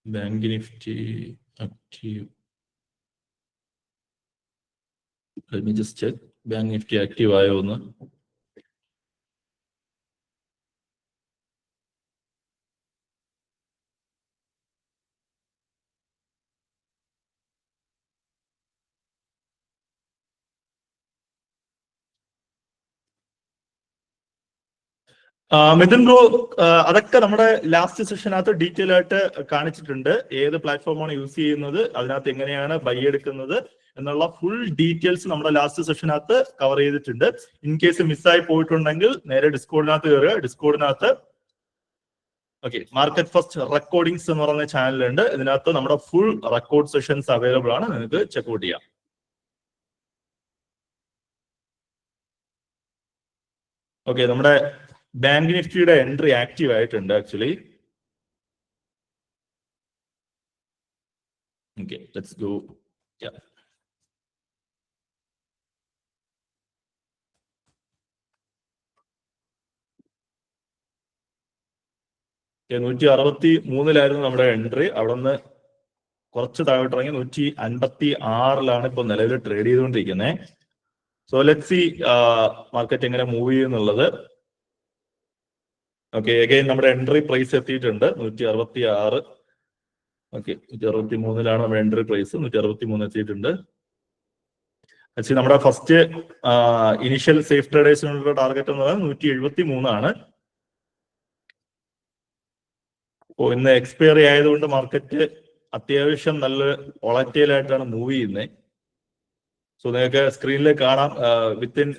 Bank Nifty active. Let me just check. Bank Nifty active ആയോ എന്ന്. മിഥുൻ ബ്രോ, അതൊക്കെ നമ്മുടെ ലാസ്റ്റ് സെഷനകത്ത് ഡീറ്റെയിൽ ആയിട്ട് കാണിച്ചിട്ടുണ്ട്. ഏത് പ്ലാറ്റ്ഫോമാണ് യൂസ് ചെയ്യുന്നത്, അതിനകത്ത് എങ്ങനെയാണ് ബൈ എടുക്കുന്നത് എന്നുള്ള ഫുൾ ഡീറ്റെയിൽസ് നമ്മുടെ ലാസ്റ്റ് സെഷനകത്ത് കവർ ചെയ്തിട്ടുണ്ട്. ഇൻ കേസ് മിസ്സായി പോയിട്ടുണ്ടെങ്കിൽ നേരെ ഡിസ്കോഡിനകത്ത് കയറുക. ഡിസ്കോഡിനകത്ത് ഓക്കെ, മാർക്കറ്റ് ഫസ്റ്റ് റെക്കോർഡിങ്സ് എന്ന് പറയുന്ന ചാനലുണ്ട്. ഇതിനകത്ത് നമ്മുടെ ഫുൾ റെക്കോർഡ് സെഷൻസ് അവൈലബിൾ ആണ്, നിങ്ങൾക്ക് ചെക്ക്ഔട്ട് ചെയ്യാം. ഓക്കെ, നമ്മുടെ ബാങ്ക് നിഫ്റ്റിയുടെ എൻട്രി ആക്റ്റീവ് ആയിട്ടുണ്ട് ആക്ച്വലി. Okay, let's go. 163 നമ്മുടെ എൻട്രി. അവിടെ നിന്ന് കുറച്ച് താഴോട്ട് ഇറങ്ങി 156 ഇപ്പൊ നിലവിൽ ട്രേഡ് ചെയ്തുകൊണ്ടിരിക്കുന്നത്. സോ ലെറ്റ്സ് സി മാർക്കറ്റ് എങ്ങനെ മൂവ് ചെയ്യുന്നുള്ളത്. ഓക്കെ, അഗൈൻ നമ്മുടെ എൻട്രി പ്രൈസ് എത്തിയിട്ടുണ്ട് 166. ഓക്കെ, 163 നമ്മുടെ എൻട്രി പ്രൈസ്. 163 എത്തിയിട്ടുണ്ട്. ആക്ച്വലി നമ്മുടെ ഫസ്റ്റ് ഇനിഷ്യൽ സേഫ് ട്രേഡേഴ്സിനുള്ള ടാർഗറ്റ് എന്ന് പറയുന്നത് 173. അപ്പോൾ ഇന്ന് എക്സ്പയറി ആയതുകൊണ്ട് മാർക്കറ്റ് അത്യാവശ്യം നല്ല വോളറ്റൈൽ ആയിട്ടാണ് മൂവ് ചെയ്യുന്നത്. സോ നിങ്ങൾക്ക് സ്ക്രീനിൽ കാണാം,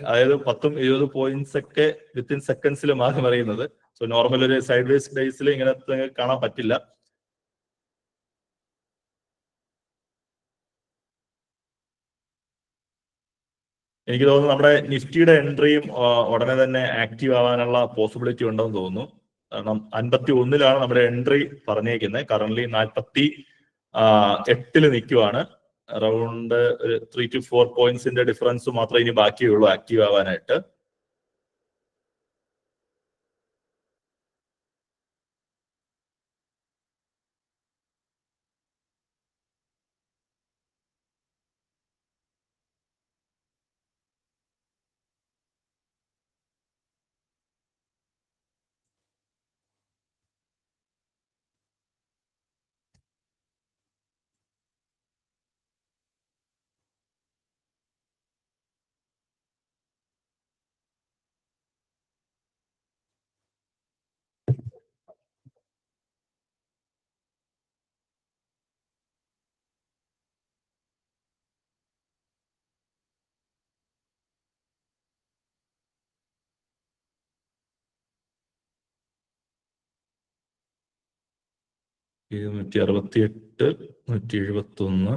അതായത് 10-20 പോയിന്റ്സ് ഒക്കെ വിത്തിൻ സെക്കൻഡ്സിൽ മാറി മറിയുന്നത്. സോ നോർമൽ ഒരു സൈഡ് വേസ് ഡേയ്സിൽ ഇങ്ങനത്തെ കാണാൻ പറ്റില്ല. എനിക്ക് തോന്നുന്നു നമ്മുടെ നിഫ്റ്റിയുടെ എൻട്രിയും ഉടനെ തന്നെ ആക്റ്റീവ് ആവാനുള്ള പോസിബിലിറ്റി ഉണ്ടെന്ന് തോന്നുന്നു. കാരണം 51 നമ്മുടെ എൻട്രി പറഞ്ഞേക്കുന്നത്. കറന്റ് 48 നിൽക്കുവാണ്. അറൌണ്ട് ഒരു 3 to 4 പോയിന്റ്സിന്റെ ഡിഫറൻസ് മാത്രമേ ഇനി ബാക്കിയുള്ളൂ ആക്റ്റീവ് ആവാനായിട്ട്. ഇത് 168, 171.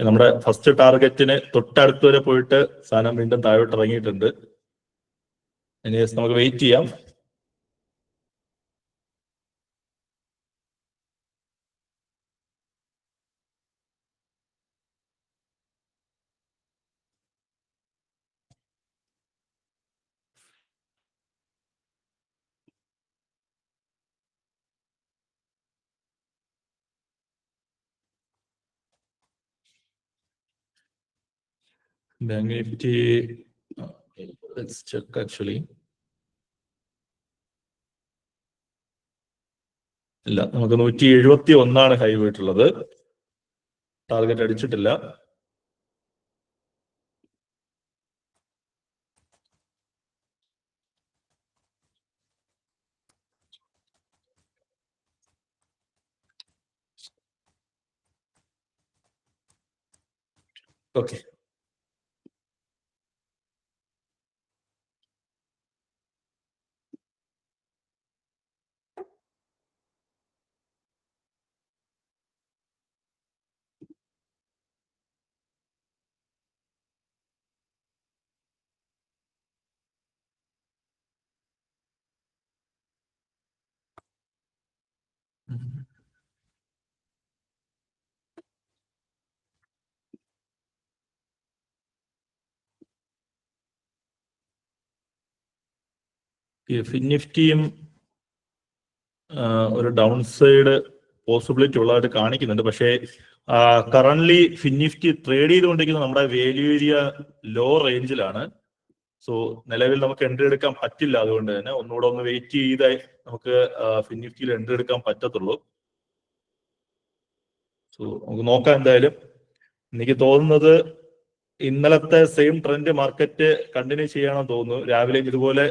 നമ്മുടെ ഫസ്റ്റ് ടാർഗറ്റിന് തൊട്ടടുത്ത് വരെ പോയിട്ട് സാധനം വീണ്ടും താഴോട്ട് ഇറങ്ങിയിട്ടുണ്ട്. ഇനി നമുക്ക് വെയിറ്റ് ചെയ്യാം. ബാങ്ക് നിഫ്റ്റി ചെക്ക് ആക്ച്വലി ഇല്ല, നമുക്ക് 171 ഹൈ പോയിട്ടുള്ളത്. ടാർഗറ്റ് അടിച്ചിട്ടില്ല. ഓക്കെ, നിഫ്റ്റിയും ഒരു ഡൗൺ സൈഡ് പോസിബിലിറ്റി ഉള്ളതായിട്ട് കാണിക്കുന്നുണ്ട്. പക്ഷേ കറന്റ്ലി ഫിൻനിഫ്റ്റി ട്രേഡ് ചെയ്തുകൊണ്ടിരിക്കുന്നത് നമ്മുടെ വാല്യൂ ഏരിയ ലോ റേഞ്ചിലാണ്. സോ നിലവിൽ നമുക്ക് എൻട്രി എടുക്കാൻ പറ്റില്ല. അതുകൊണ്ട് തന്നെ ഒന്നുകൂടെ ഒന്ന് വെയിറ്റ് ചെയ്താൽ നമുക്ക് ഫിൻനിഫ്റ്റിയിൽ എൻട്രി എടുക്കാൻ പറ്റത്തുള്ളൂ. സോ നമുക്ക് നോക്കാം. എന്തായാലും എനിക്ക് തോന്നുന്നത് ഇന്നലത്തെ സെയിം ട്രെൻഡ് മാർക്കറ്റ് കണ്ടിന്യൂ ചെയ്യണമെന്ന് തോന്നുന്നു. രാവിലെ ഇതുപോലെ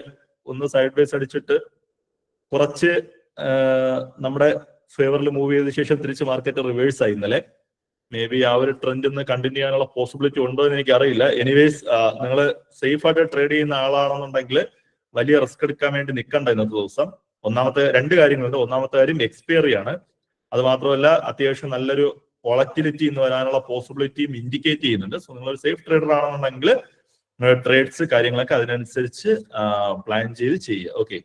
ഒന്ന് സൈഡ് വേസ് അടിച്ചിട്ട് കുറച്ച് നമ്മുടെ ഫേവറിൽ മൂവ് ചെയ്ത ശേഷം തിരിച്ച് മാർക്കറ്റ് റിവേഴ്സ് ആയി ഇന്നലെ. മേ ബി ആ ഒരു ട്രെൻഡ് ഒന്ന് കണ്ടിന്യൂ ചെയ്യാനുള്ള പോസിബിലിറ്റി ഉണ്ടോ എന്ന് എനിക്ക് അറിയില്ല. എനിവേസ് നിങ്ങൾ സേഫ് ആയിട്ട് ട്രേഡ് ചെയ്യുന്ന ആളാണെന്നുണ്ടെങ്കിൽ വലിയ റിസ്ക് എടുക്കാൻ വേണ്ടി നിൽക്കണ്ട ഇന്നത്തെ ദിവസം. രണ്ട് കാര്യങ്ങളുണ്ട്. ഒന്നാമത്തെ കാര്യം എക്സ്പയറി ആണ്. അത് മാത്രമല്ല അത്യാവശ്യം നല്ലൊരു വോളറ്റിലിറ്റി ഇന്ന് വരാനുള്ള പോസിബിലിറ്റിയും ഇൻഡിക്കേറ്റ് ചെയ്യുന്നുണ്ട്. സോ നിങ്ങൾ ഒരു സേഫ് ട്രേഡർ ആണെന്നുണ്ടെങ്കിൽ ട്രേഡ്സ് കാര്യങ്ങളൊക്കെ അതിനനുസരിച്ച് പ്ലാൻ ചെയ്ത് ചെയ്യുക. ഓക്കെ,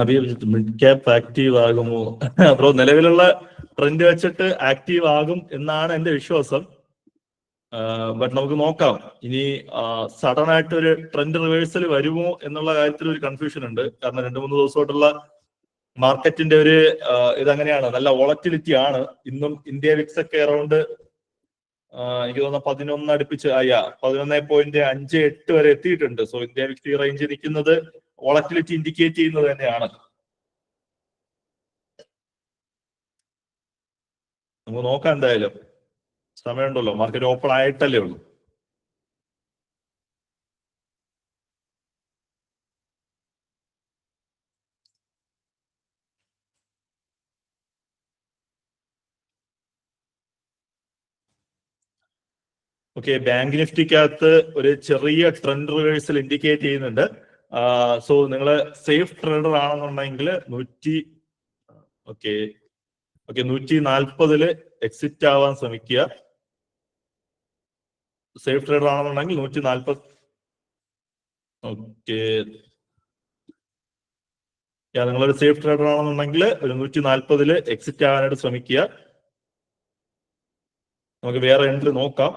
അഭി മിഡ് ക്യാപ്പ് ആക്റ്റീവ് ആകുമോ? ബ്രോ, നിലവിലുള്ള ട്രെൻഡ് വെച്ചിട്ട് ആക്റ്റീവ് ആകും എന്നാണ് എന്റെ വിശ്വാസം. ബട്ട് നമുക്ക് നോക്കാം. ഇനി സഡൻ ആയിട്ട് ഒരു ട്രെൻഡ് റിവേഴ്സൽ വരുമോ എന്നുള്ള കാര്യത്തിൽ ഒരു കൺഫ്യൂഷൻ ഉണ്ട്. കാരണം 2-3 ദിവസമായിട്ടുള്ള മാർക്കറ്റിന്റെ ഒരു ഇതങ്ങനെയാണ്, നല്ല വോളറ്റിലിറ്റി ആണ്. ഇന്നും ഇന്ത്യ വിക്സ് ഒക്കെ അറൗണ്ട് എനിക്ക് തോന്നുന്നു 11 അടുപ്പിച്ച് 11.58 വരെ എത്തിയിട്ടുണ്ട്. സോ ഇന്ത്യ വിക്സ് ഈ റേഞ്ച് നിൽക്കുന്നത് വോളറ്റിലിറ്റി ഇൻഡിക്കേറ്റ് ചെയ്യുന്നത് തന്നെയാണ്. നമുക്ക് നോക്കാം, എന്തായാലും സമയമുണ്ടല്ലോ, മാർക്കറ്റ് ഓപ്പൺ ആയിട്ടല്ലേ ഉള്ളൂ. ഓക്കെ, ബാങ്ക് നിഫ്റ്റിക്കകത്ത് ഒരു ചെറിയ ട്രെൻഡ് റിവേഴ്സൽ ഇൻഡിക്കേറ്റ് ചെയ്യുന്നുണ്ട്. സോ നിങ്ങൾ സേഫ് ട്രേഡർ ആണെന്നുണ്ടെങ്കിൽ 140 എക്സിറ്റ് ആവാൻ ശ്രമിക്കുക. സേഫ് ട്രേഡർ ആണെന്നുണ്ടെങ്കിൽ 140. ഓക്കെ, നിങ്ങളൊരു സേഫ് ട്രേഡർ ആണെന്നുണ്ടെങ്കിൽ ഒരു 140 എക്സിറ്റ് ആവാനായിട്ട് ശ്രമിക്കുക. നമുക്ക് വേറെ എൻട്രി നോക്കാം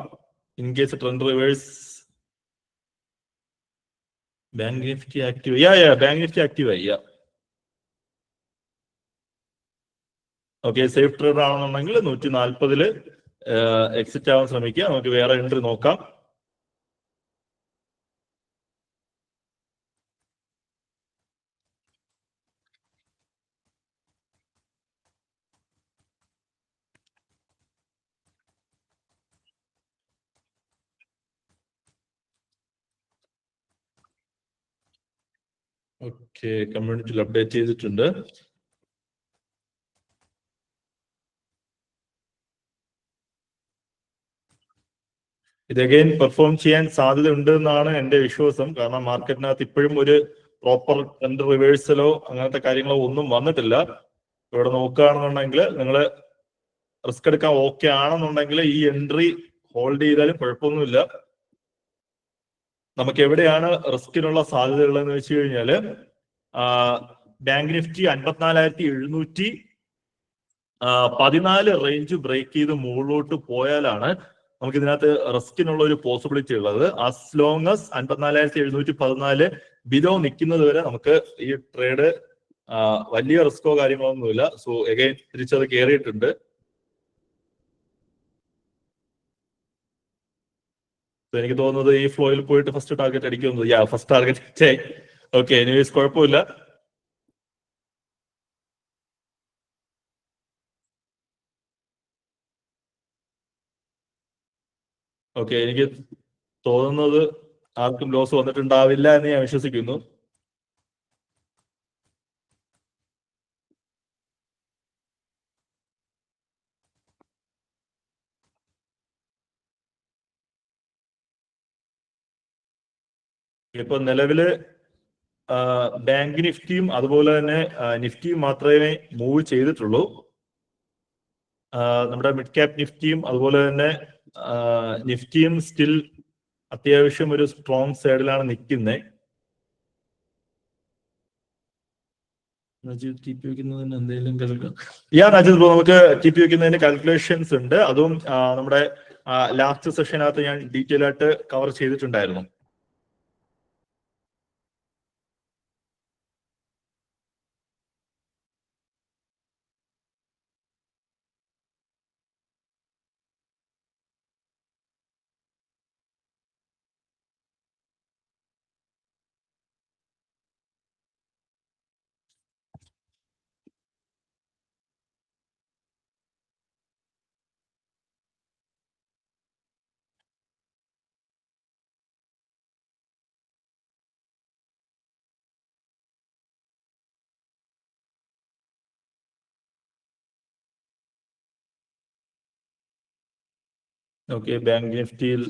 in case trend reverse. Bank Nifty active, bank Nifty active ആയി. ഓക്കെ, സേഫ് ട്രേഡർ ആണെന്നുണ്ടെങ്കിൽ 140 എക്സിറ്റ് ആവാൻ ശ്രമിക്കുക. നമുക്ക് വേറെ എൻട്രി നോക്കാം. ഓക്കെ, കമ്മ്യൂണിറ്റിയിൽ അപ്ഡേറ്റ് ചെയ്തിട്ടുണ്ട്. ഇത് അഗൈൻ പെർഫോം ചെയ്യാൻ സാധ്യത ഉണ്ട് എന്നാണ് എന്റെ വിശ്വാസം. കാരണം മാർക്കറ്റിനകത്ത് ഇപ്പോഴും ഒരു പ്രോപ്പർ ട്രെൻഡ് റിവേഴ്സലോ അങ്ങനത്തെ കാര്യങ്ങളോ ഒന്നും വന്നിട്ടില്ല. ഇവിടെ നോക്കുകയാണെന്നുണ്ടെങ്കിൽ നിങ്ങൾ റിസ്ക് എടുക്കാൻ ഓക്കെ ആണെന്നുണ്ടെങ്കിൽ ഈ എൻട്രി ഹോൾഡ് ചെയ്താലും കുഴപ്പമൊന്നുമില്ല. നമുക്ക് എവിടെയാണ് റിസ്കിനുള്ള സാധ്യതയുള്ളതെന്ന് വെച്ച് കഴിഞ്ഞാല് ബാങ്ക് നിഫ്റ്റി 54,714 റേഞ്ച് ബ്രേക്ക് ചെയ്ത് മുകളിലോട്ട് പോയാലാണ് നമുക്ക് ഇതിനകത്ത് റിസ്കിനുള്ള ഒരു പോസിബിലിറ്റി ഉള്ളത്. ആസ് ലോങ് as 54,714 ബിലോ നിൽക്കുന്നത് വരെ നമുക്ക് ഈ ട്രേഡ് വലിയ റിസ്കോ കാര്യങ്ങളോ ഒന്നുമില്ല. സോ എഗൈൻ തിരിച്ചത് കയറിയിട്ടുണ്ട്. എനിക്ക് തോന്നുന്നത് ഈ ഫ്ലോയിൽ പോയിട്ട് ഫസ്റ്റ് ടാർഗറ്റ് അടിക്കുന്നത്. First target. ഓക്കെ, എനിവേസ് കുഴപ്പമില്ല. ഓക്കെ, എനിക്ക് തോന്നുന്നത് ആർക്കും ലോസ് വന്നിട്ടുണ്ടാവില്ല എന്ന് ഞാൻ വിശ്വസിക്കുന്നു. ഇപ്പൊ നിലവില് ബാങ്ക് നിഫ്റ്റിയും അതുപോലെ തന്നെ നിഫ്റ്റിയും മാത്രമേ മൂവ് ചെയ്തിട്ടുള്ളൂ. നമ്മുടെ മിഡ് ക്യാപ് നിഫ്റ്റിയും അതുപോലെ തന്നെ നിഫ്റ്റിയും സ്റ്റിൽ അത്യാവശ്യം ഒരു സ്ട്രോങ് സൈഡിലാണ് നിൽക്കുന്നത്. നജീദ് ടി പി വെക്കുന്നതിന് എന്തെങ്കിലും നജീദ് ബ്രോ, നമുക്ക് ടി പി വെക്കുന്നതിന് കാൽക്കുലേഷൻസ് ഉണ്ട്. അതും നമ്മുടെ ലാസ്റ്റ് സെഷനകത്ത് ഞാൻ ഡീറ്റെയിൽ ആയിട്ട് കവർ ചെയ്തിട്ടുണ്ടായിരുന്നു. ഓക്കെ, ബാങ്ക് നിഫ്റ്റിയിൽ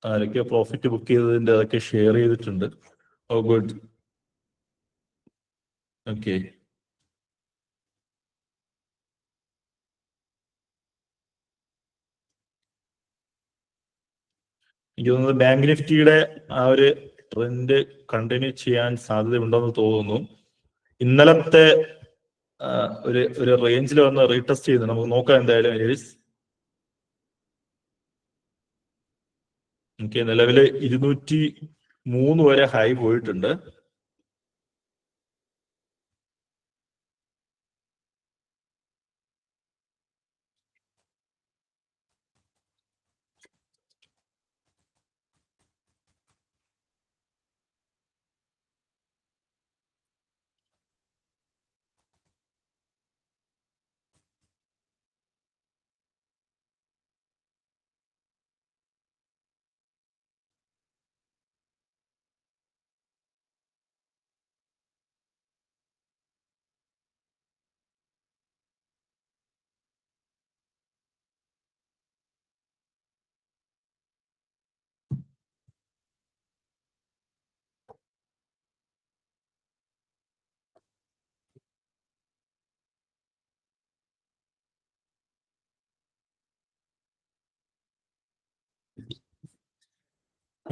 ആരൊക്കെ പ്രോഫിറ്റ് ബുക്ക് ചെയ്തതിന്റെ അതൊക്കെ ഷെയർ ചെയ്തിട്ടുണ്ട്. ഓ ഗുഡ്. ഓക്കെ, എനിക്ക് തോന്നുന്നത് ബാങ്ക് നിഫ്റ്റിയുടെ ആ ഒരു ട്രെൻഡ് കണ്ടിന്യൂ ചെയ്യാൻ സാധ്യതയുണ്ടെന്ന് തോന്നുന്നു. ഇന്നലത്തെ ഒരു റേഞ്ചിൽ വന്ന് റീടെസ്റ്റ് ചെയ്യുന്നു. നമുക്ക് നോക്കാം എന്തായാലും. ഓക്കെ, നിലവില് 203 വരെ ഹൈ പോയിട്ടുണ്ട്.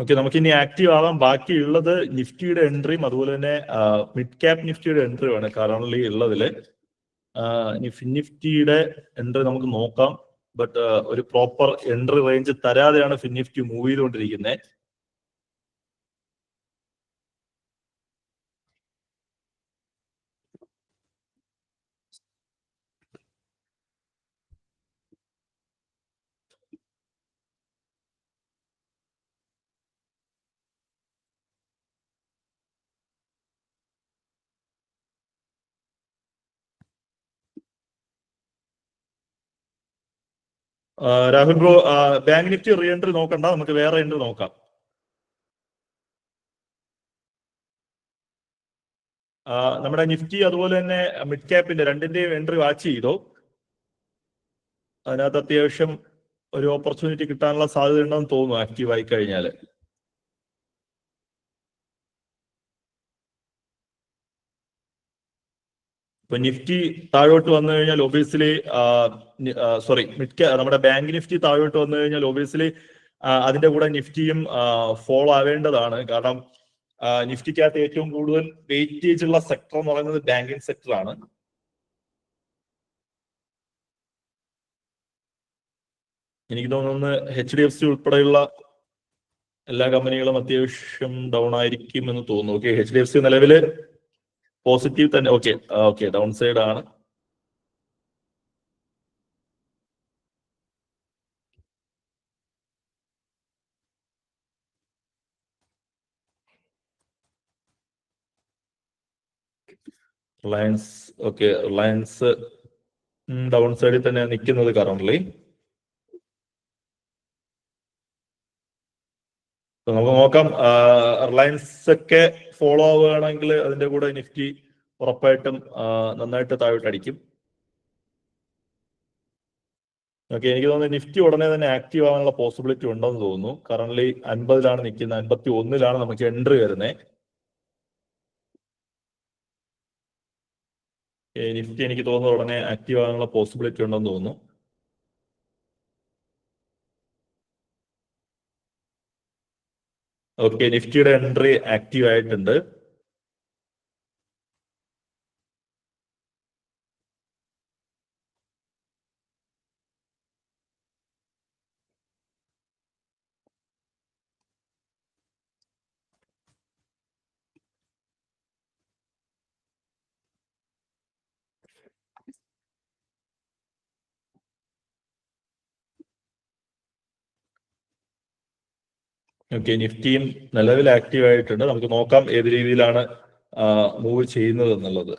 ഓക്കെ, നമുക്ക് ഇനി ആക്റ്റീവ് ആവാൻ ബാക്കിയുള്ളത് നിഫ്റ്റിയുടെ എൻട്രിയും അതുപോലെ തന്നെ മിഡ് ക്യാപ് നിഫ്റ്റിയുടെ എൻട്രിയുമാണ് കറണ്ട്ലി ഉള്ളതില്. ഫിൻനിഫ്റ്റിയുടെ എൻട്രി നമുക്ക് നോക്കാം. ബട്ട് ഒരു proper entry range തരാതെയാണ് FinNifty move ചെയ്തുകൊണ്ടിരിക്കുന്നത്. Rahul bro, bank Nifty re entry നോക്കണ്ട, നമുക്ക് വേറെ എൻട്രി നോക്കാം. നമ്മുടെ നിഫ്റ്റി അതുപോലെ തന്നെ മിഡ് ക്യാപ്പിന്റെ രണ്ടിന്റെയും എൻട്രി വാച്ച് ചെയ്തോ. അതിനകത്ത് അത്യാവശ്യം ഒരു ഓപ്പർച്യൂണിറ്റി കിട്ടാനുള്ള സാധ്യത ഉണ്ടെന്ന് തോന്നുന്നു ആക്റ്റീവ് ആയി കഴിഞ്ഞാൽ. ഇപ്പൊ നിഫ്റ്റി താഴോട്ട് വന്നു കഴിഞ്ഞാൽ ഒബിയസ്ലി നമ്മുടെ ബാങ്ക് നിഫ്റ്റി താഴോട്ട് വന്നു കഴിഞ്ഞാൽ ഒബിയസ്ലി അതിന്റെ കൂടെ നിഫ്റ്റിയും ഫോളോ ആവേണ്ടതാണ്. കാരണം നിഫ്റ്റിക്കകത്ത് ഏറ്റവും കൂടുതൽ വെയിറ്റേജ് ഉള്ള സെക്ടർ എന്ന് പറയുന്നത് ബാങ്കിങ് സെക്ടർ ആണ്. എനിക്ക് തോന്നുന്നു HDFC ഉൾപ്പെടെയുള്ള എല്ലാ കമ്പനികളും അത്യാവശ്യം ഡൗൺ ആയിരിക്കും എന്ന് തോന്നുന്നു. ഓക്കെ, HDFC നിലവില് പോസിറ്റീവ് തന്നെ. ഓക്കെ, ഡൗൺ സൈഡ് ആണ്. റിലയൻസ് ഡൗൺ സൈഡിൽ തന്നെ നിൽക്കുന്നത് കറണ്ട്ലി. നമുക്ക് നോക്കാം. റിലയൻസ് ഒക്കെ ഫോളോ ആവുകയാണെങ്കിൽ അതിന്റെ കൂടെ നിഫ്റ്റി ഉറപ്പായിട്ടും നന്നായിട്ട് താഴോട്ട് അടിക്കും. ഓക്കെ, എനിക്ക് തോന്നുന്നു നിഫ്റ്റി ഉടനെ തന്നെ ആക്റ്റീവ് ആവാനുള്ള പോസിബിലിറ്റി ഉണ്ടെന്ന് തോന്നുന്നു. കറണ്ട്ലി 50 നിൽക്കുന്നത്, 51 നമുക്ക് എൻട്രി വരുന്നത്. നിഫ്റ്റി എനിക്ക് തോന്നുന്നു ഉടനെ ആക്റ്റീവ് ആവാനുള്ള പോസിബിലിറ്റി ഉണ്ടെന്ന് തോന്നുന്നു. ഓക്കെ, നിഫ്റ്റിയുടെ എൻട്രി ആക്റ്റീവ് ആയിട്ടുണ്ട്. ഓക്കെ, നിഫ്റ്റിയും നിലവിൽ ആക്റ്റീവ് ആയിട്ടുണ്ട്. നമുക്ക് നോക്കാം ഏത് രീതിയിലാണ് മൂവ് ചെയ്യുന്നത് എന്നുള്ളത്.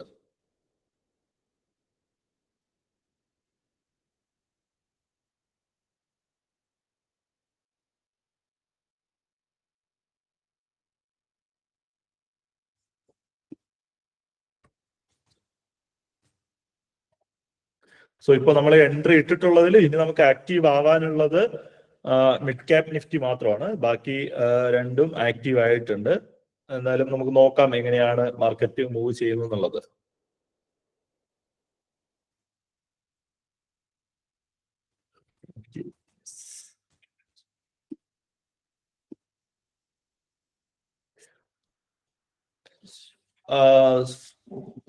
സോ ഇപ്പൊ നമ്മൾ എൻട്രി ഇട്ടിട്ടുള്ളതിൽ ഇനി നമുക്ക് ആക്റ്റീവ് ആവാനുള്ളത് മിഡ് ക്യാപ് നിഫ്റ്റി മാത്രമാണ്. ബാക്കി രണ്ടും ആക്റ്റീവ് ആയിട്ടുണ്ട്. എന്തായാലും നമുക്ക് നോക്കാം എങ്ങനെയാണ് മാർക്കറ്റ് മൂവ് ചെയ്യുന്നത് എന്നുള്ളത്.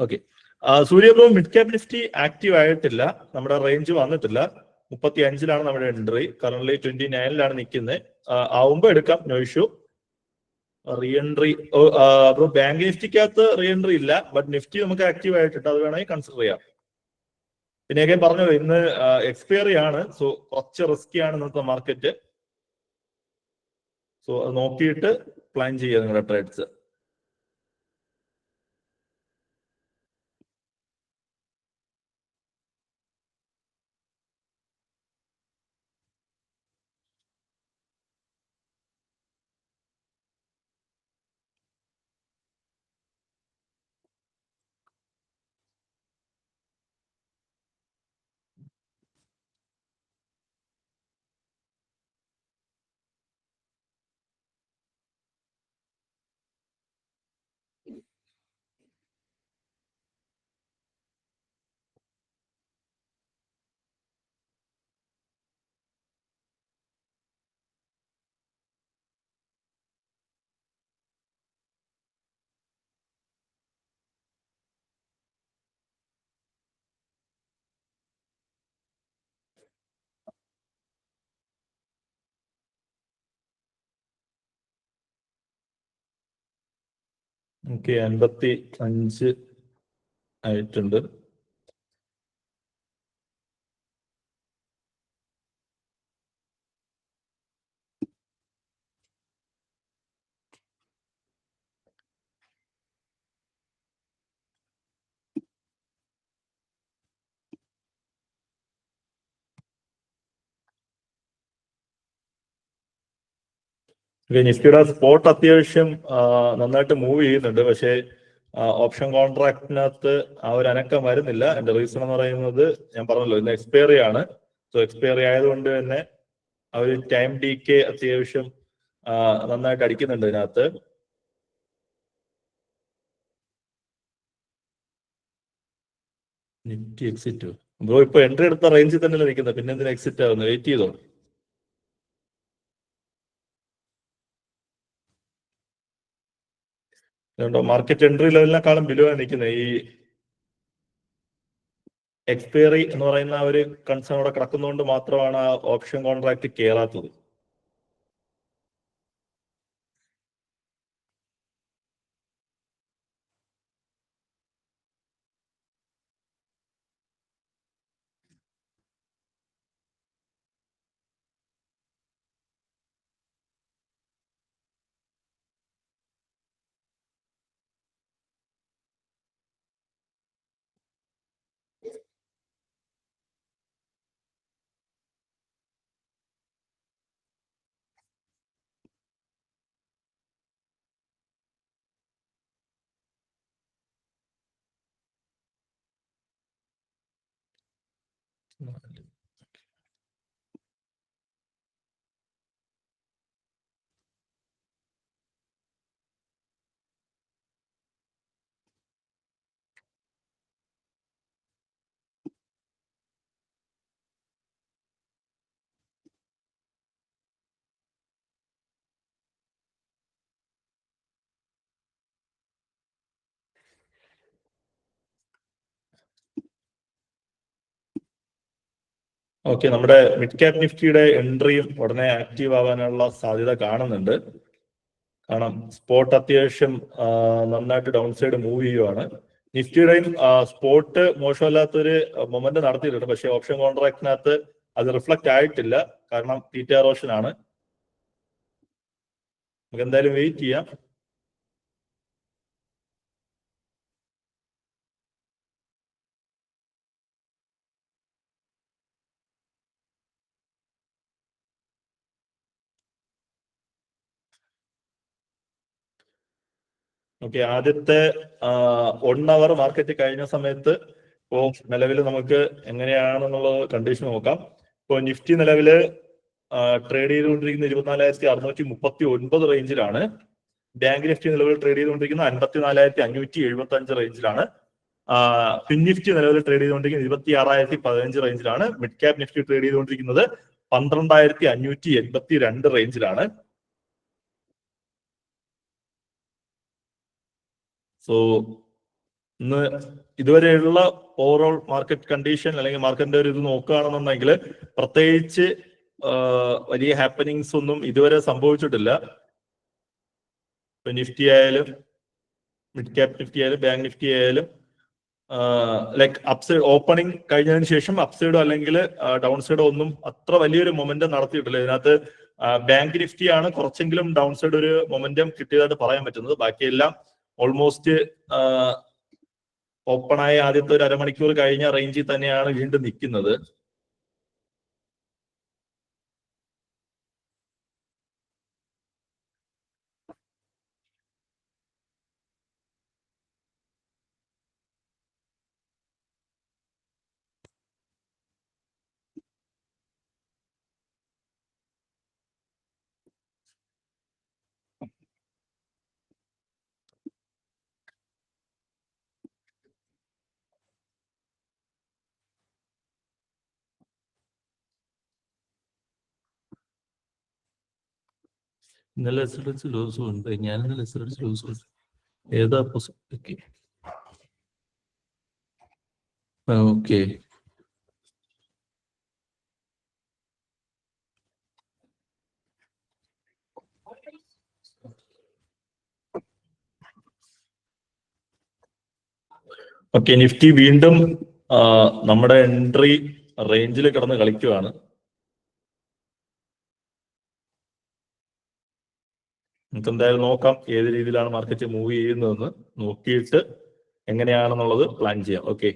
Okay, Surya bro mid cap Nifty active ആയിട്ടില്ല, നമ്മുടെ റേഞ്ച് വന്നിട്ടില്ല. 35-ലാണ് നമ്മുടെ എൻട്രി, കറന്റ് 29-ലാണ് നിൽക്കുന്നത്. ആവുമ്പോ എടുക്കാം, no issue. Re entry bro bank നിഫ്റ്റിക്കകത്ത് റീ എൻട്രി ഇല്ല, ബട്ട് നിഫ്റ്റി നമുക്ക് ആക്റ്റീവ് ആയിട്ടുണ്ട്, അത് വേണമെങ്കിൽ കൺസിഡർ ചെയ്യാം. പിന്നെ ഞാൻ പറഞ്ഞല്ലോ ഇന്ന് എക്സ്പയറി ആണ്, സോ കുറച്ച് റിസ്കി ആണ് ഇന്നത്തെ മാർക്കറ്റ്. സോ അത് നോക്കിയിട്ട് പ്ലാൻ ചെയ്യുക നിങ്ങളുടെ ട്രേഡ്സ്. ഓക്കെ, 55 ആയിട്ടുണ്ട്. നിഫ്റ്റിയുടെ സ്പോട്ട് അത്യാവശ്യം നന്നായിട്ട് മൂവ് ചെയ്യുന്നുണ്ട്, പക്ഷേ ഓപ്ഷൻ കോൺട്രാക്റ്റിനകത്ത് ആ ഒരു അനക്കം വരുന്നില്ല. എന്റെ റീസൺ എന്ന് പറയുന്നത് ഞാൻ പറഞ്ഞല്ലോ, ഇന്ന് എക്സ്പയറി ആണ്. സോ എക്സ്പയറി ആയതുകൊണ്ട് തന്നെ ആ ഒരു ടൈം ഡികെ അത്യാവശ്യം നന്നായിട്ട് അടിക്കുന്നുണ്ട് ഇതിനകത്ത്. നിഫ്റ്റി എക്സിറ്റ് ബ്രോ ഇപ്പൊ എൻട്രി എടുത്ത റേഞ്ചിൽ തന്നെയല്ലേ നിൽക്കുന്നത്, പിന്നെ എന്തിനാ എക്സിറ്റ് ആവുന്നത്? വെയിറ്റ് ചെയ്തോ. മാർക്കറ്റ് എൻട്രി ലെവലിനെക്കാളും ബിലോ നിൽക്കുന്നത്. ഈ എക്സ്പയറി എന്ന് പറയുന്ന ഒരു കൺസേൺ അവിടെ കിടക്കുന്നതുകൊണ്ട് മാത്രമാണ് ആ ഓപ്ഷൻ കോൺട്രാക്ട് കയറാത്തത്. ഓക്കെ, നമ്മുടെ മിഡ് ക്യാപ് നിഫ്റ്റിയുടെ എൻട്രിയും ഉടനെ ആക്റ്റീവ് ആവാനുള്ള സാധ്യത കാണുന്നുണ്ട്. കാരണം സ്പോട്ട് അത്യാവശ്യം നന്നായിട്ട് ഡൗൺ സൈഡ് മൂവ് ചെയ്യുവാണ്. നിഫ്റ്റിയുടെയും സ്പോട്ട് മോശമല്ലാത്തൊരു മൊമെന്റ് നടത്തിയിട്ടുണ്ട്, പക്ഷേ ഓപ്ഷൻ കോൺട്രാക്റ്റിനകത്ത് അത് റിഫ്ലക്ട് ആയിട്ടില്ല, കാരണം തീറ്റ റോഷൻ ആണ്. നമുക്ക് എന്തായാലും വെയിറ്റ് ചെയ്യാം. ഓക്കെ, ആദ്യത്തെ 1 അവർ മാർക്കറ്റ് കഴിഞ്ഞ സമയത്ത് ഇപ്പോൾ നിലവിൽ നമുക്ക് എങ്ങനെയാണെന്നുള്ളത് കണ്ടീഷൻ നോക്കാം. ഇപ്പോൾ നിഫ്റ്റി നിലവില് ട്രേഡ് ചെയ്തുകൊണ്ടിരിക്കുന്ന 24,639 റേഞ്ചിലാണ്. ബാങ്ക് നിഫ്റ്റി നിലവിൽ ട്രേഡ് ചെയ്തുകൊണ്ടിരിക്കുന്ന 54,575 റേഞ്ചിലാണ്. ഫിൻ നിഫ്റ്റി നിലവിൽ ട്രേഡ് ചെയ്തുകൊണ്ടിരിക്കുന്നത് 26,015 റേഞ്ചിലാണ്. മിഡ് ക്യാപ് നിഫ്റ്റി ട്രേഡ് ചെയ്തുകൊണ്ടിരിക്കുന്നത് 12,582 റേഞ്ചിലാണ്. സോ ഇന്ന് ഇതുവരെയുള്ള ഓവറോൾ മാർക്കറ്റ് കണ്ടീഷൻ അല്ലെങ്കിൽ മാർക്കറ്റിന്റെ ഒരു ഇത് നോക്കുകയാണെന്നുണ്ടെങ്കിൽ പ്രത്യേകിച്ച് വലിയ ഹാപ്പനിങ്സ് ഒന്നും ഇതുവരെ സംഭവിച്ചിട്ടില്ല. നിഫ്റ്റി ആയാലും മിഡ് ക്യാപ് നിഫ്റ്റി ആയാലും ബാങ്ക് നിഫ്റ്റി ആയാലും ലൈക്ക് അപ്സൈഡ് ഓപ്പണിംഗ് കഴിഞ്ഞതിന് ശേഷം അപ്സൈഡോ അല്ലെങ്കിൽ ഡൗൺ സൈഡോ ഒന്നും അത്ര വലിയൊരു മൊമെന്റം നടത്തിയിട്ടില്ല. ഇതിനകത്ത് ബാങ്ക് നിഫ്റ്റിയാണ് കുറച്ചെങ്കിലും ഡൗൺ സൈഡ് ഒരു മൊമെന്റം കിട്ടിയതായിട്ട് പറയാൻ പറ്റുന്നത്. ബാക്കിയെല്ലാം ഓൾമോസ്റ്റ് ഓപ്പണായ ആദ്യത്തെ ഒരു അരമണിക്കൂർ കഴിഞ്ഞ റേഞ്ചിൽ തന്നെയാണ് വീണ്ടും നിൽക്കുന്നത്. ഇന്നലെ എസ്എൽഎസ് ലൂസും ഉണ്ട്. ഞാൻ ഇന്നലെ എസ്എൽഎസ് ലൂസും ഉണ്ട്. ഏതാ ഓക്കെ ഓക്കെ ഓക്കെ നിഫ്റ്റി വീണ്ടും നമ്മുടെ എൻട്രി റേഞ്ചിൽ കിടന്ന് കളിക്കുകയാണ്. നമുക്ക് എന്തായാലും നോക്കാം ഏത് രീതിയിലാണ് മാർക്കറ്റ് മൂവ് ചെയ്യുന്നതെന്ന് നോക്കിയിട്ട് എങ്ങനെയാണെന്നുള്ളത് പ്ലാൻ ചെയ്യാം. ഓക്കെ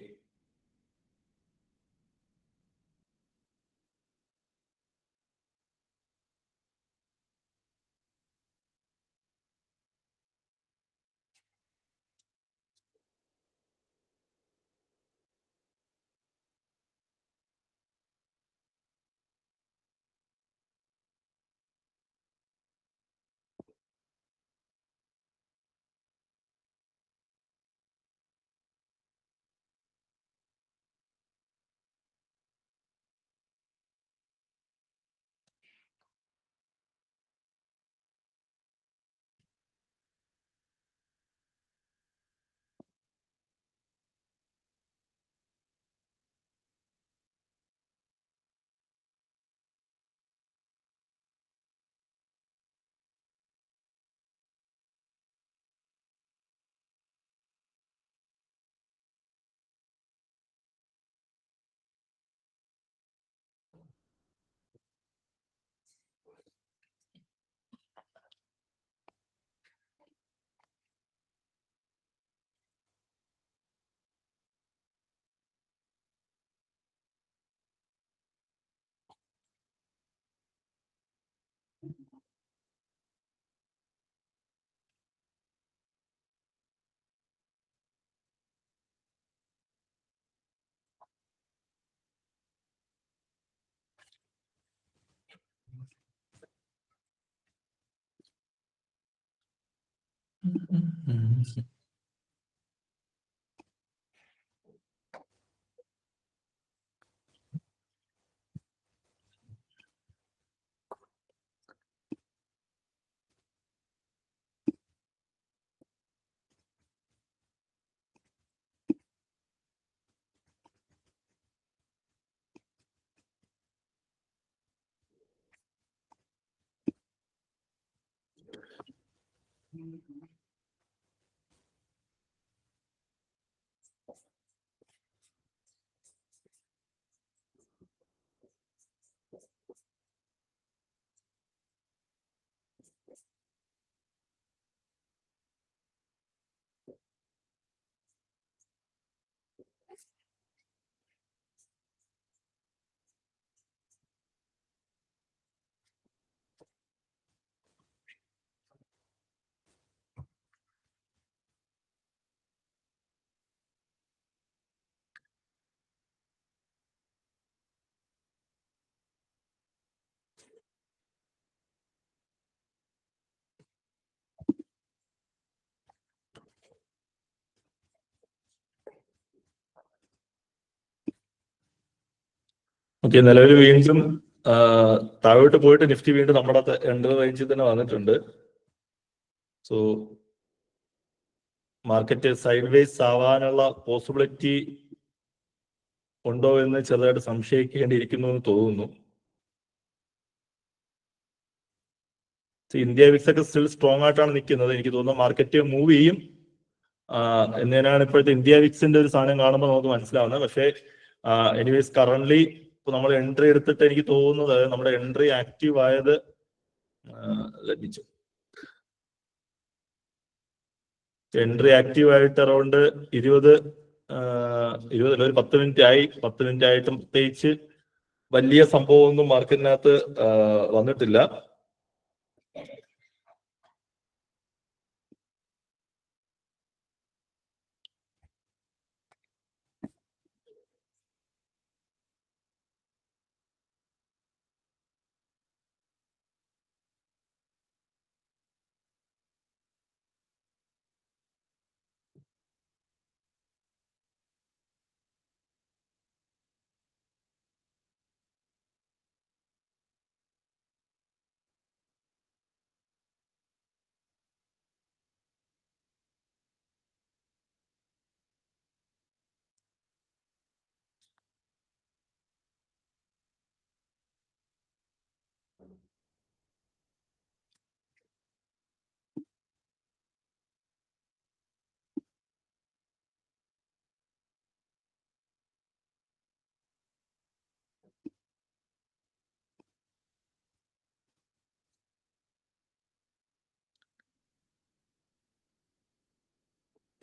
ഓക്കെ നിലവിൽ വീണ്ടും താഴോട്ട് പോയിട്ട് നിഫ്റ്റി വീണ്ടും നമ്മുടെ എൻട്രി റേഞ്ചിൽ തന്നെ വന്നിട്ടുണ്ട്. സോ മാർക്കറ്റ് സൈഡ് വേസ് ആവാനുള്ള പോസിബിലിറ്റി ഉണ്ടോ എന്ന് ചെറുതായിട്ട് സംശയിക്കേണ്ടിയിരിക്കുന്നു എന്ന് തോന്നുന്നു. ഇന്ത്യ വിക്സ് ഒക്കെ സ്റ്റിൽ സ്ട്രോങ് ആയിട്ടാണ് നിൽക്കുന്നത്. എനിക്ക് തോന്നുന്നു മാർക്കറ്റ് മൂവ് ചെയ്യും എന്നതിനാണ് ഇപ്പോഴത്തെ ഇന്ത്യ വിക്സിന്റെ ഒരു സാധനം കാണുമ്പോൾ നമുക്ക് മനസ്സിലാവുന്നത്. പക്ഷേ എനിവേസ് കറന്റ്ലി ഇപ്പൊ നമ്മൾ എൻട്രി എടുത്തിട്ട് എനിക്ക് തോന്നുന്നത് നമ്മുടെ എൻട്രി ആക്റ്റീവ് ആയത് ലഭിച്ചു. എൻട്രി ആക്റ്റീവ് ആയിട്ട് അറൗണ്ട് 20 ഒരു 10 മിനിറ്റ് ആയി. 10 മിനിറ്റ് ആയിട്ടും പ്രത്യേകിച്ച് വലിയ സംഭവമൊന്നും മാർക്കറ്റിനകത്ത് വന്നിട്ടില്ല.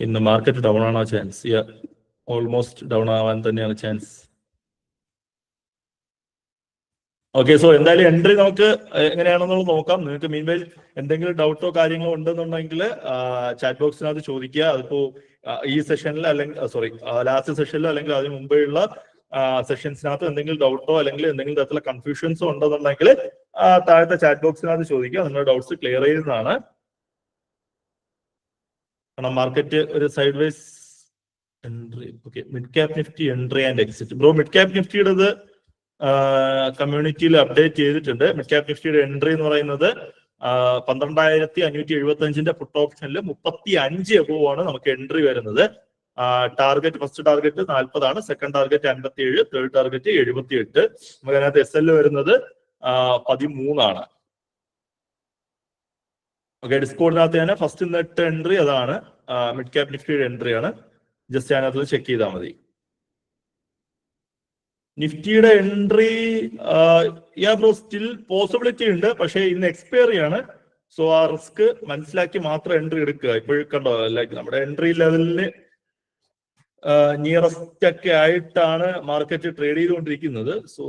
ഇന്ന് മാർക്കറ്റ് ഡൗൺ ആണോ ചാൻസ്? ഓൾമോസ്റ്റ് ഡൗൺ ആവാൻ തന്നെയാണ് ചാൻസ്. ഓക്കെ, സോ എന്തായാലും എൻട്രി നമുക്ക് എങ്ങനെയാണെന്നുള്ളത് നോക്കാം. നിങ്ങൾക്ക് മീൻവൈൽ എന്തെങ്കിലും ഡൗട്ടോ കാര്യങ്ങളോ ഉണ്ടെന്നുണ്ടെങ്കിൽ ചാറ്റ് ബോക്സിനകത്ത് ചോദിക്കുക. അതിപ്പോ ഈ സെഷനിൽ അല്ലെങ്കിൽ ലാസ്റ്റ് സെഷനിലോ അല്ലെങ്കിൽ അതിന് മുമ്പേയുള്ള സെഷൻസിനകത്ത് എന്തെങ്കിലും ഡൗട്ടോ അല്ലെങ്കിൽ എന്തെങ്കിലും തരത്തിലുള്ള കൺഫ്യൂഷൻസോ ഉണ്ടെന്നുണ്ടെങ്കിൽ താഴത്തെ ചാറ്റ് ബോക്സിനകത്ത് ചോദിക്കുക. നിങ്ങളുടെ ഡൗട്ട്സ് ക്ലിയർ ചെയ്യുന്നതാണ്. കാരണം മാർക്കറ്റ് ഒരു side wise entry. Okay, mid cap Nifty entry and exit. Bro, mid cap നിഫ്റ്റിയുടേത് കമ്മ്യൂണിറ്റിയിൽ അപ്ഡേറ്റ് ചെയ്തിട്ടുണ്ട്. മിഡ് ക്യാപ് നിഫ്റ്റിയുടെ എൻട്രി എന്ന് പറയുന്നത് 12,575 പുട്ട് ഓപ്ഷനിൽ 35 എബോവ് ആണ് നമുക്ക് എൻട്രി വരുന്നത്. ടാർഗറ്റ്, ഫസ്റ്റ് ടാർഗറ്റ് 40 ആണ്, സെക്കൻഡ് ടാർഗറ്റ് 57, തേർഡ് ടാർഗറ്റ് 78. നമുക്ക് അതിനകത്ത് SL വരുന്നത് 13 ആണ്. ഓക്കെ, ഡിസ്കോഡിനകത്ത് തന്നെ ഫസ്റ്റ് നെറ്റ് എൻട്രി അതാണ്. മിഡ് ക്യാപ് നിഫ്റ്റിയുടെ എൻട്രി ആണ്. ജസ്റ്റ് അതിനകത്ത് ചെക്ക് ചെയ്താൽ മതി. നിഫ്റ്റിയുടെ എൻട്രി ബ്രോ സ്റ്റിൽ പോസിബിലിറ്റി ഉണ്ട്, പക്ഷേ ഇന്ന് എക്സ്പയറി ആണ്. സോ ആ റിസ്ക് മനസ്സിലാക്കി മാത്രം എൻട്രി എടുക്കുക. ഇപ്പോഴും കണ്ടോ, ലൈക്ക് നമ്മുടെ എൻട്രി ലെവലിന് നിയറസ്റ്റ് ഒക്കെ ആയിട്ടാണ് മാർക്കറ്റ് ട്രേഡ് ചെയ്തുകൊണ്ടിരിക്കുന്നത്. സോ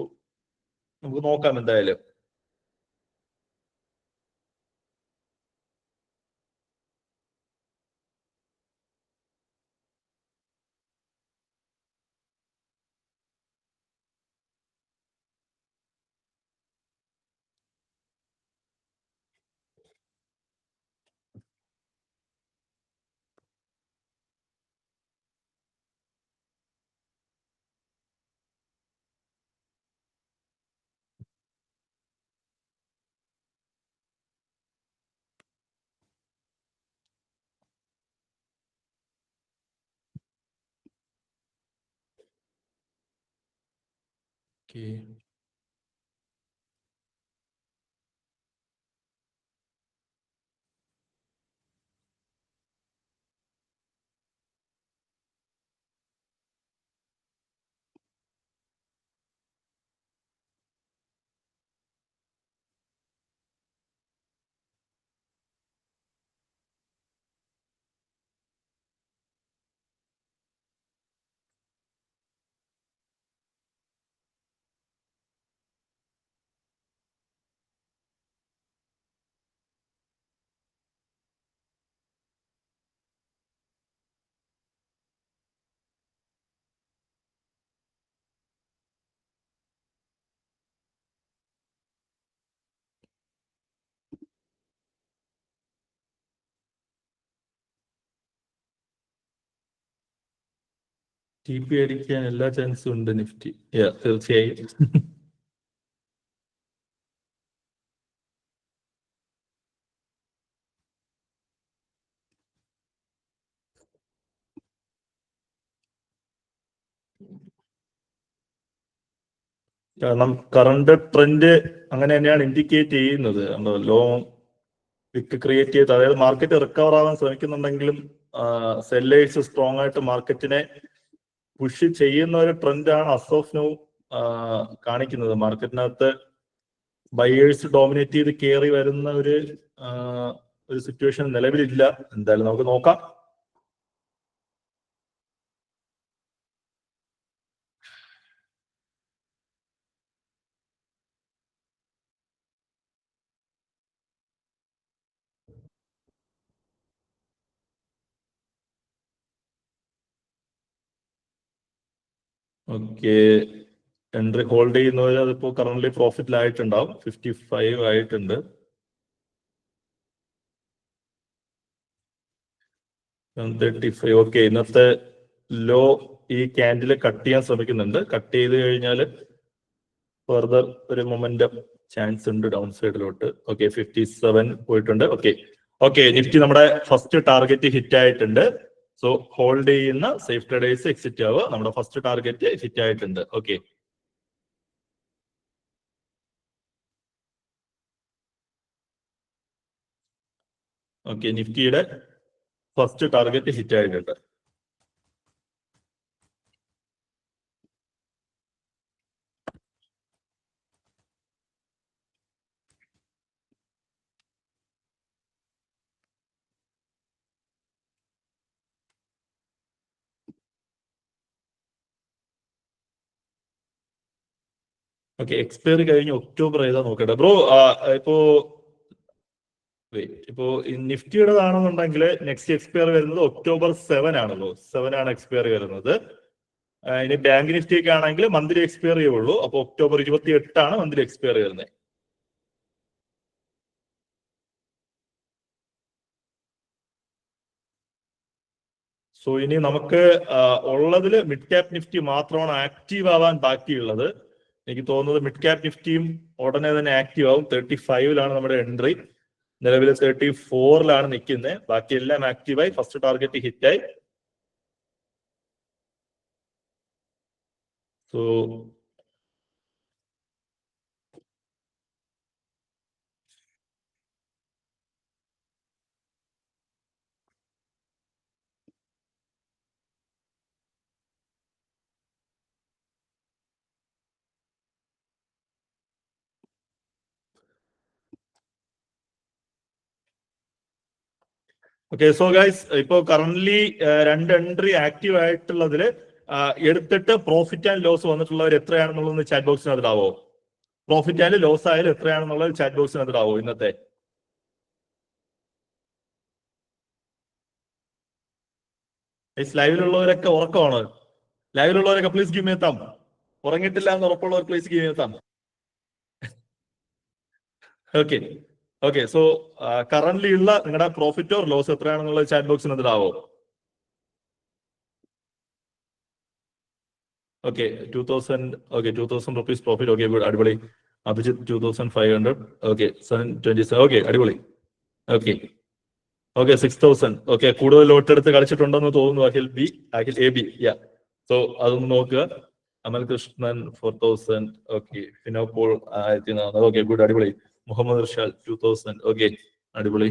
നമുക്ക് നോക്കാം എന്തായാലും. TP അടിക്കാൻ എല്ലാ ചാൻസും ഉണ്ട് നിഫ്റ്റി. തീർച്ചയായും. കാരണം കറണ്ട് ട്രെൻഡ് അങ്ങനെ തന്നെയാണ് ഇൻഡിക്കേറ്റ് ചെയ്യുന്നത്. ലോ വിക്ക് ക്രിയേറ്റ് ചെയ്ത്, അതായത് മാർക്കറ്റ് റിക്കവർ ആവാൻ ശ്രമിക്കുന്നുണ്ടെങ്കിലും സെല്ലേഴ്സ് സ്ട്രോങ് ആയിട്ട് മാർക്കറ്റിനെ പുഷ് ചെയ്യുന്ന ഒരു ട്രെൻഡാണ് അസ് ഓഫ് നൗ കാണിക്കുന്നത്. മാർക്കറ്റിനകത്ത് ബയേഴ്സ് ഡോമിനേറ്റ് ചെയ്ത് കയറി വരുന്ന ഒരു സിറ്റുവേഷൻ നിലവിലില്ല. എന്തായാലും നമുക്ക് നോക്കാം. ഓക്കെ, എൻട്രി ഹോൾഡ് ചെയ്യുന്നവർ അതിപ്പോ കറന്റ് പ്രോഫിറ്റിലായിട്ടുണ്ടാവും. 55 ആയിട്ടുണ്ട്. 135. ഓക്കെ, ഇന്നത്തെ ലോ ഈ ക്യാൻഡിൽ കട്ട് ചെയ്യാൻ ശ്രമിക്കുന്നുണ്ട്. കട്ട് ചെയ്ത് കഴിഞ്ഞാൽ ഫർദർ ഒരു മൊമെന്റം ചാൻസ് ഉണ്ട് ഡൗൺ സൈഡിലോട്ട്. ഓക്കെ, 57 പോയിട്ടുണ്ട്. ഓക്കെ, നിഫ്റ്റി നമ്മുടെ ഫസ്റ്റ് ടാർഗറ്റ് ഹിറ്റ് ആയിട്ടുണ്ട്. സോ ഹോൾഡ് ചെയ്യുന്ന സേഫ് ട്രേഡേഴ്സ് എക്സിറ്റ് ആവുക. നമ്മുടെ ഫസ്റ്റ് ടാർഗറ്റ് ഹിറ്റ് ആയിട്ടുണ്ട്. ഓക്കെ, നിഫ്റ്റിയുടെ ഫസ്റ്റ് ടാർഗറ്റ് ഹിറ്റ് ആയിട്ടുണ്ട്. ഓക്കെ, എക്സ്പയറി കഴിഞ്ഞ് ഒക്ടോബർ ഏതാ നോക്കട്ടെ ബ്രോ. ഇപ്പോ നിഫ്റ്റിയുടേതാണെന്നുണ്ടെങ്കിൽ നെക്സ്റ്റ് എക്സ്പയർ വരുന്നത് ഒക്ടോബർ 7 ആണല്ലോ. 7 ആണ് എക്സ്പയർ വരുന്നത്. ഇനി ബാങ്ക് നിഫ്റ്റിയൊക്കെ ആണെങ്കിൽ മന്ത്ലി എക്സ്പയർ ചെയ്യുള്ളൂ. അപ്പൊ ഒക്ടോബർ 28 ആണ് മന്ത്ലി എക്സ്പയർ വരുന്നത്. സോ ഇനി നമുക്ക് ഉള്ളതിൽ മിഡ് ക്യാപ് നിഫ്റ്റി മാത്രമാണ് ആക്റ്റീവ് ആവാൻ ബാക്കിയുള്ളത്. എനിക്ക് തോന്നുന്നത് മിഡ് ക്യാപ് നിഫ്റ്റിയും ഉടനെ തന്നെ ആക്റ്റീവ് ആവും. 35 നമ്മുടെ എൻട്രി. നിലവിൽ 34 നിൽക്കുന്നത്. ബാക്കിയെല്ലാം ആക്റ്റീവായി. ഫസ്റ്റ് ടാർഗറ്റ് ഹിറ്റായി. സോ ഓക്കെ, സോ ഗൈസ്, ഇപ്പോ കറന്റ്ലി 2 എൻട്രി ആക്റ്റീവ് ആയിട്ടുള്ളതില് എടുത്തിട്ട് പ്രോഫിറ്റ് ആൻഡ് ലോസ് വന്നിട്ടുള്ളവർ എത്രയാണെന്നുള്ളത് ചാറ്റ് ബോക്സിനകത്തിലാവോ? പ്രോഫിറ്റ് ആൻഡ് ലോസ് ആയാലും എത്രയാണെന്നുള്ളത് ചാറ്റ് ബോക്സിനകത്തിലാവോ ഇന്നത്തെ? ലൈവിലുള്ളവരൊക്കെ ഉറക്കമാണ്. ലൈവിലുള്ളവരൊക്കെ പ്ലീസ് ഗിവ് മീ തം. ഉറങ്ങിയിട്ടില്ല എന്ന് ഉറപ്പുള്ളവർ please give me thumb. Okay, so currently ഉള്ള നിങ്ങളുടെ പ്രോഫിറ്റ് ഓർ ലോസ് എത്രയാണെന്നുള്ളത് ചാറ്റ് ബോക്സിനകത്തിലാവോ? Okay, 2000 rupees profit. ഓക്കെ, അടിപൊളി. അഭിജിത്ത് 2500. ഓക്കെ, 727. ഓക്കെ, അടിപൊളി. ഓക്കെ 6000. ഓക്കെ, കൂടുതൽ ലോട്ട് എടുത്ത് കളിച്ചിട്ടുണ്ടെന്ന് തോന്നുന്നു. Akhil A B. സോ അതൊന്ന് നോക്കുക. അമൽ കൃഷ്ണൻ 4000. ഓക്കെ, ഫിനോപോൾ 1400. ഓക്കെ, ഗുഡ്, അടിപൊളി. മുഹമ്മദ് ഇർഷാൽ 2000. ഓക്കെ, അടിപൊളി.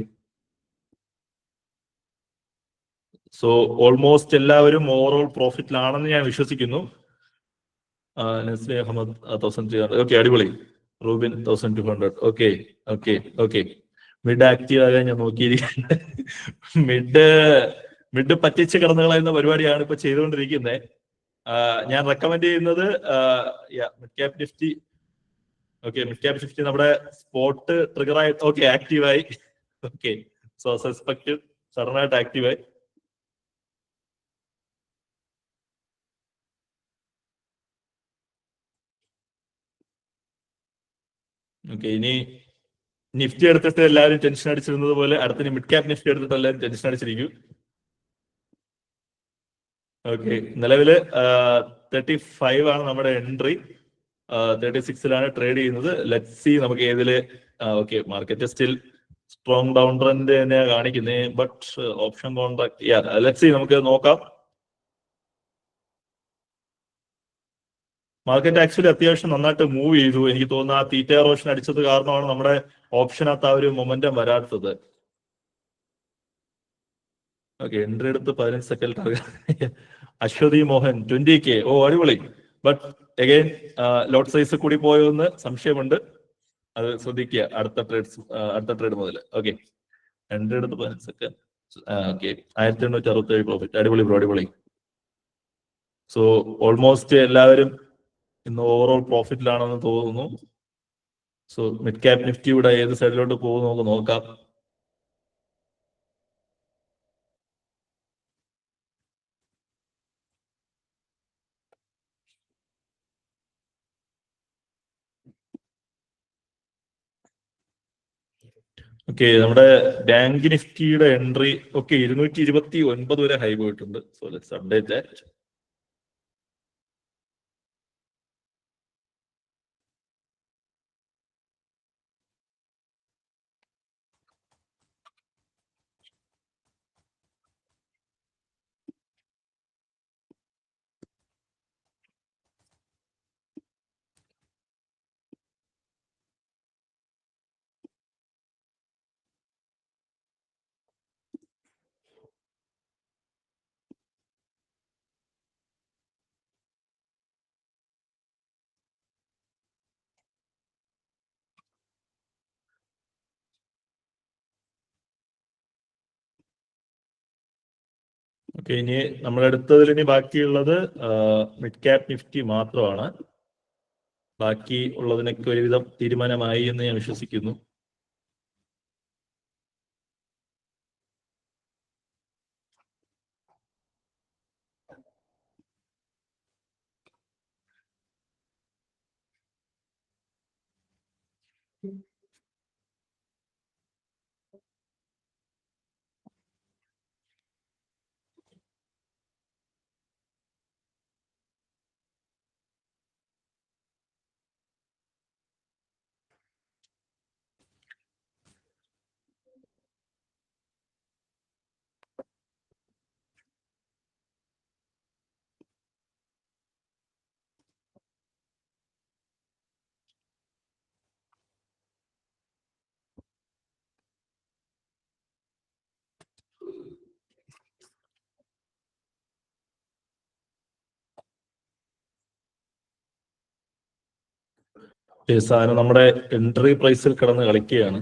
സോ ഓൾമോസ്റ്റ് എല്ലാവരും ഓവറോൾ പ്രോഫിറ്റിലാണെന്ന് ഞാൻ വിശ്വസിക്കുന്നു. നസ്ലി അഹമ്മദ് 1300. ഓക്കെ, അടിപൊളി. റൂബിൻ 1200. ഓക്കെ. മിഡ് ആക്റ്റീവ് ആകാൻ ഞാൻ നോക്കിയിരിക്കുന്നത്. മിഡ് പറ്റിച്ച് കിടന്നു കളയുന്ന പരിപാടിയാണ് ഇപ്പൊ ചെയ്തുകൊണ്ടിരിക്കുന്നത്. ഞാൻ റെക്കമെൻഡ് ചെയ്യുന്നത് mid cap Nifty. Mid cap Nifty നമ്മുടെ സ്പോട്ട് ട്രിഗർ ആയി. ആക്റ്റീവായി. സോ സസ്പെക്ട് സഡൻ ആയിട്ട് ആക്റ്റീവായി. ഇനി നിഫ്റ്റി എടുത്തിട്ട് എല്ലാവരും ടെൻഷൻ അടിച്ചിരുന്നത് പോലെ അടുത്ത മിഡ് ക്യാപ് നിഫ്റ്റി എടുത്തിട്ട് എല്ലാവരും ടെൻഷൻ അടിച്ചിരിക്കും. നിലവില് 35 നമ്മുടെ എൻട്രി. 36 ട്രേഡ് ചെയ്യുന്നത്. ലെറ്റ്സ് സി നമുക്ക് ഏതില്. Market still strong down trend തന്നെയാണ് കാണിക്കുന്നത്. But option contract let's see നമുക്ക് നോക്കാം. മാർക്കറ്റ് ആക്ച്വലി അത്യാവശ്യം നന്നായിട്ട് മൂവ് ചെയ്തു. എനിക്ക് തോന്നുന്നു ആ തീറ്റ റോഷൻ അടിച്ചത് കാരണമാണ് നമ്മുടെ ഓപ്ഷനകത്ത് ആ ഒരു മൊമെന്റം വരാത്തത്. ഓക്കെ, എൻട്രി എടുത്ത് 15 സെക്കൻഡ്. അശ്വതി മോഹൻ 20K. ഓ അടിപൊളി. ബട്ട് അഗൈൻ ലോട്ട് സൈസ് കൂടി പോയോ എന്ന് സംശയമുണ്ട്. അത് ശ്രദ്ധിക്കുക അടുത്ത ട്രേഡ് മുതൽ. ഓക്കെ, എൻട്രി എടുത്ത് 15 സെക്കൻഡ്. Okay, 1867 profit. അടിപൊളി ബ്രോ, അടിപൊളി. സോ ഓൾമോസ്റ്റ് എല്ലാവരും ഇന്ന് ഓവറോൾ പ്രോഫിറ്റിലാണെന്ന് തോന്നുന്നു. സോ മിഡ് ക്യാപ് നിഫ്റ്റി ഇവിടെ ഏത് സൈഡിലോട്ട് പോകും നമുക്ക് നോക്കാം. ഓക്കെ, നമ്മുടെ ബാങ്ക് നിഫ്റ്റിയുടെ എൻട്രി ഒക്കെ 229 വരെ ഹൈ പോയിട്ടുണ്ട്. So let's update that. Okay, ഇനി നമ്മുടെ അടുത്തതിൽ ഇനി ബാക്കിയുള്ളത് മിഡ് ക്യാപ് നിഫ്റ്റി മാത്രമാണ്. ബാക്കി ഉള്ളതിനൊക്കെ ഒരുവിധം തീരുമാനമായി എന്ന് ഞാൻ വിശ്വസിക്കുന്നു. സാധനം നമ്മുടെ എൻട്രി പ്രൈസിൽ കിടന്ന് കളിക്കുകയാണ്.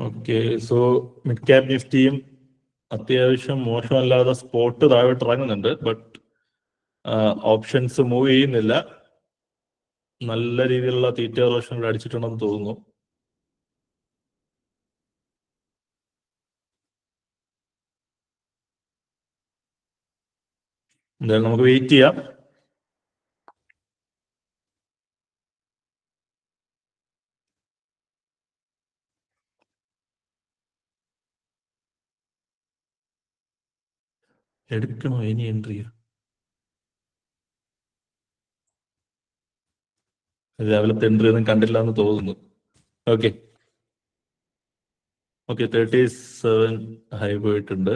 ഓക്കെ, സോ മിഡ് ക്യാപ് നിഫ്റ്റിയും അത്യാവശ്യം മോശമല്ലാതെ സ്പോട്ട് താഴോട്ട് ഇറങ്ങുന്നുണ്ട്. ബട്ട് ഓപ്ഷൻസ് മൂവ് ചെയ്യുന്നില്ല. നല്ല രീതിയിലുള്ള തീറ്റ റോഷനുകൾ അടിച്ചിട്ടുണ്ടെന്ന് തോന്നുന്നു. എന്തായാലും നമുക്ക് വെയിറ്റ് ചെയ്യാം. എടുക്കണോ ഇനി എൻട്രി? രാവിലത്തെ എൻട്രി ഒന്നും കണ്ടില്ല എന്ന് തോന്നുന്നു. ഓക്കെ, 37 ഹൈ പോയിട്ടുണ്ട്.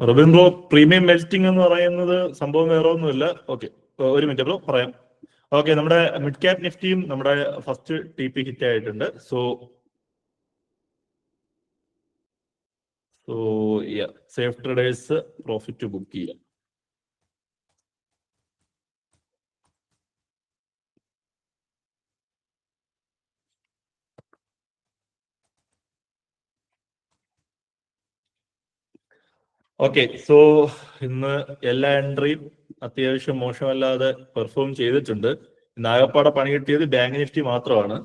റബിൻ ബ്രോ, പ്രീമിയം മെൽറ്റിംഗ് എന്ന് പറയുന്നത് സംഭവം വേറെ ഒന്നുമില്ല. ഓക്കെ, ഒരു മിനിറ്റ് ബ്രോ പറയാം. ഓക്കെ, നമ്മുടെ മിഡ് ക്യാപ് നിഫ്റ്റിയും നമ്മുടെ ഫസ്റ്റ് TP ഹിറ്റ് ആയിട്ടുണ്ട്. So safe traders profit book ചെയ്യാം. ഓക്കെ, സോ ഇന്ന് എല്ലാ എൻട്രിയും അത്യാവശ്യം മോശമല്ലാതെ പെർഫോം ചെയ്തിട്ടുണ്ട്. നാഗപ്പാടെ പണി കിട്ടിയത് ബാങ്ക് നിഫ്റ്റി മാത്രമാണ്.